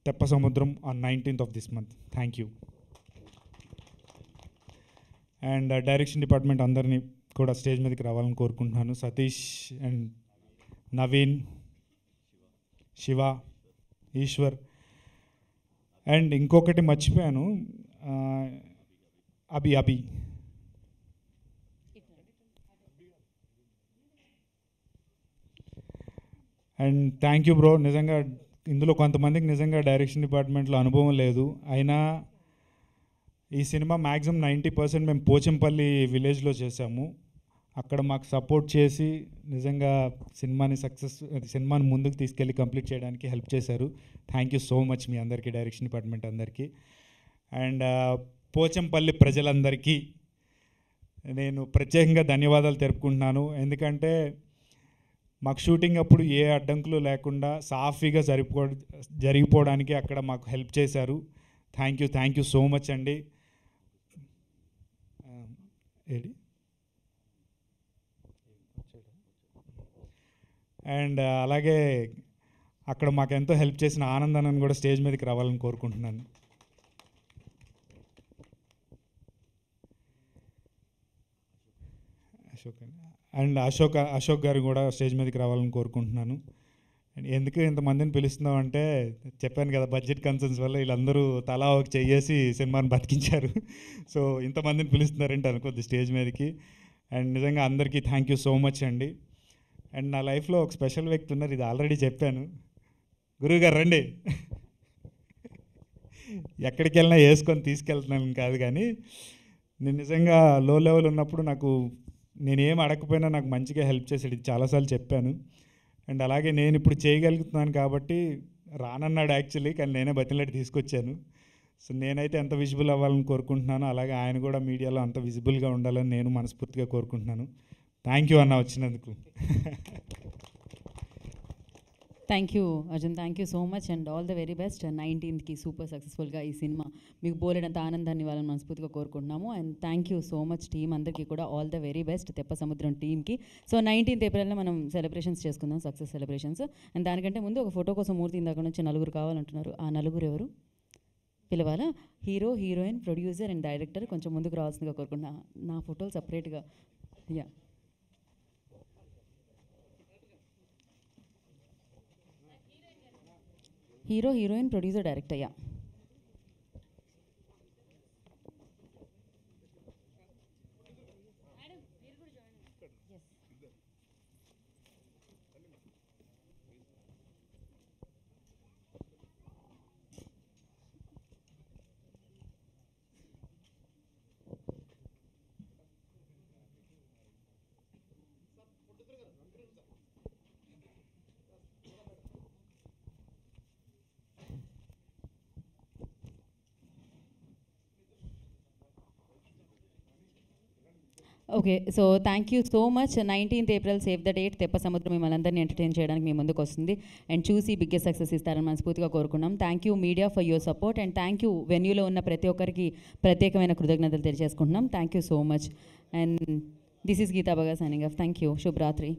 Teppa Samudram on 19th of this month. Thank you. And direction department అందరినీ కూడా స్టేజ్ మీదకి రావాలని కోరుకుంటున్నాను. సతీష్ అండ్ నవీన్, శివ, ఈశ్వర్. అండ్ ఇంకొకటి మర్చిపోయాను, Abhi. And thank you bro. నిజంగా ఇందులో కొంతమందికి నిజంగా డైరెక్షన్ డిపార్ట్మెంట్లో అనుభవం లేదు, అయినా ఈ సినిమా మ్యాక్సిమం 90% మేము పోచంపల్లి విలేజ్లో చేసాము. అక్కడ మాకు సపోర్ట్ చేసి నిజంగా సినిమాని ముందుకు తీసుకెళ్ళి కంప్లీట్ చేయడానికి హెల్ప్ చేశారు. థ్యాంక్ యూ సో మచ్ మీ అందరికీ, డైరెక్షన్ డిపార్ట్మెంట్ అందరికీ. అండ్ పోచంపల్లి ప్రజలందరికీ నేను ప్రత్యేకంగా ధన్యవాదాలు తెలుపుకుంటున్నాను. ఎందుకంటే మాకు షూటింగ్ అప్పుడు ఏ అడ్డంకులు లేకుండా సాఫీగా జరిగిపోవడానికి అక్కడ మాకు హెల్ప్ చేశారు. థ్యాంక్ యూ సో మచ్ అండి. అండ్ అలాగే అక్కడ మాకు ఎంతో హెల్ప్ చేసిన ఆనందాన్ని కూడా స్టేజ్ మీదకి రావాలని కోరుకుంటున్నాను. అండ్ అశోక్ గారు కూడా స్టేజ్ మీదకి రావాలని కోరుకుంటున్నాను. ఎందుకు ఇంతమందిని పిలుస్తున్నాం అంటే చెప్పాను కదా, బడ్జెట్ కన్సర్న్స్ వల్ల వీళ్ళందరూ తలా ఒక చెయ్యేసి సినిమాని బతికించారు. సో ఇంతమందిని పిలుస్తున్నారంటే అనుకోద్ది స్టేజ్ మీదకి. అండ్ నిజంగా అందరికీ థ్యాంక్ యూ సో మచ్ అండి. అండ్ నా లైఫ్లో ఒక స్పెషల్ వ్యక్తి ఉన్నారు, ఇది ఆల్రెడీ చెప్పాను. గురువుగారు రండి. ఎక్కడికి వెళ్ళినా వేసుకొని తీసుకెళ్తున్నాను కాదు, కానీ నేను నిజంగా లో లెవెల్ ఉన్నప్పుడు నేనేం అడగకపోయినా నాకు మంచిగా హెల్ప్ చేశాడు, ఇది చాలాసార్లు చెప్పాను. అండ్ అలాగే నేను ఇప్పుడు చేయగలుగుతున్నాను కాబట్టి రానన్నాడు యాక్చువల్లీ, కానీ నేనే బతిలాడి తీసుకొచ్చాను. సో నేనైతే ఎంత విజిబుల్ అవ్వాలని కోరుకుంటున్నాను, అలాగే ఆయన కూడా మీడియాలో అంత విజిబుల్గా ఉండాలని నేను మనస్ఫూర్తిగా కోరుకుంటున్నాను. థ్యాంక్ యూ అన్న వచ్చినందుకు. Thank you Arjun, thank you so much and all the very best. 19th super సక్సెస్ఫుల్గా ఈ సినిమా మీకు బోలెడంత ఆనందాన్ని ఇవ్వాలని మనస్ఫూర్తిగా కోరుకుంటున్నాము. And thank you so much team అందరికీ కూడా ఆల్ ద వెరీ బెస్ట్ తెప్ప సముద్రం టీమ్కి. సో 19th ఏప్రిల్లో మనం సెలబ్రేషన్స్ చేసుకుందాం, సక్సెస్ సెలబ్రేషన్స్. అండ్ దానికంటే ముందు ఒక ఫోటో కోసం మూర్తి ఇందాక నుంచి 9 కావాలంటున్నారు. ఆ 9 ఎవరు పిలవాలా? Hero, heroine, producer and director కొంచెం ముందుకు రావాల్సిందిగా కోరుకుంటున్నా. నా ఫోటోలు సపరేట్గా. Yeah, hero, heroine, producer, director. Yeah, okay, so thank you so much. 19th April save the date. Teppa Samudram మిమ్మల్ని అందరినీ ఎంటర్టైన్ చేయడానికి మీ ముందుకు వస్తుంది అండ్ చూసి బిగ్గెస్ట్ సక్సెస్ ఇస్తారని మనస్ఫూర్తిగా కోరుకున్నాం. Thank you media for your support and thank you వెన్యూలో ఉన్న ప్రతి ఒక్కరికి ప్రత్యేకమైన కృతజ్ఞతలు తెలియజేసుకుంటున్నాం. Thank you so much and this is Geeta Baga signing off. Thank you. శుభరాత్రి.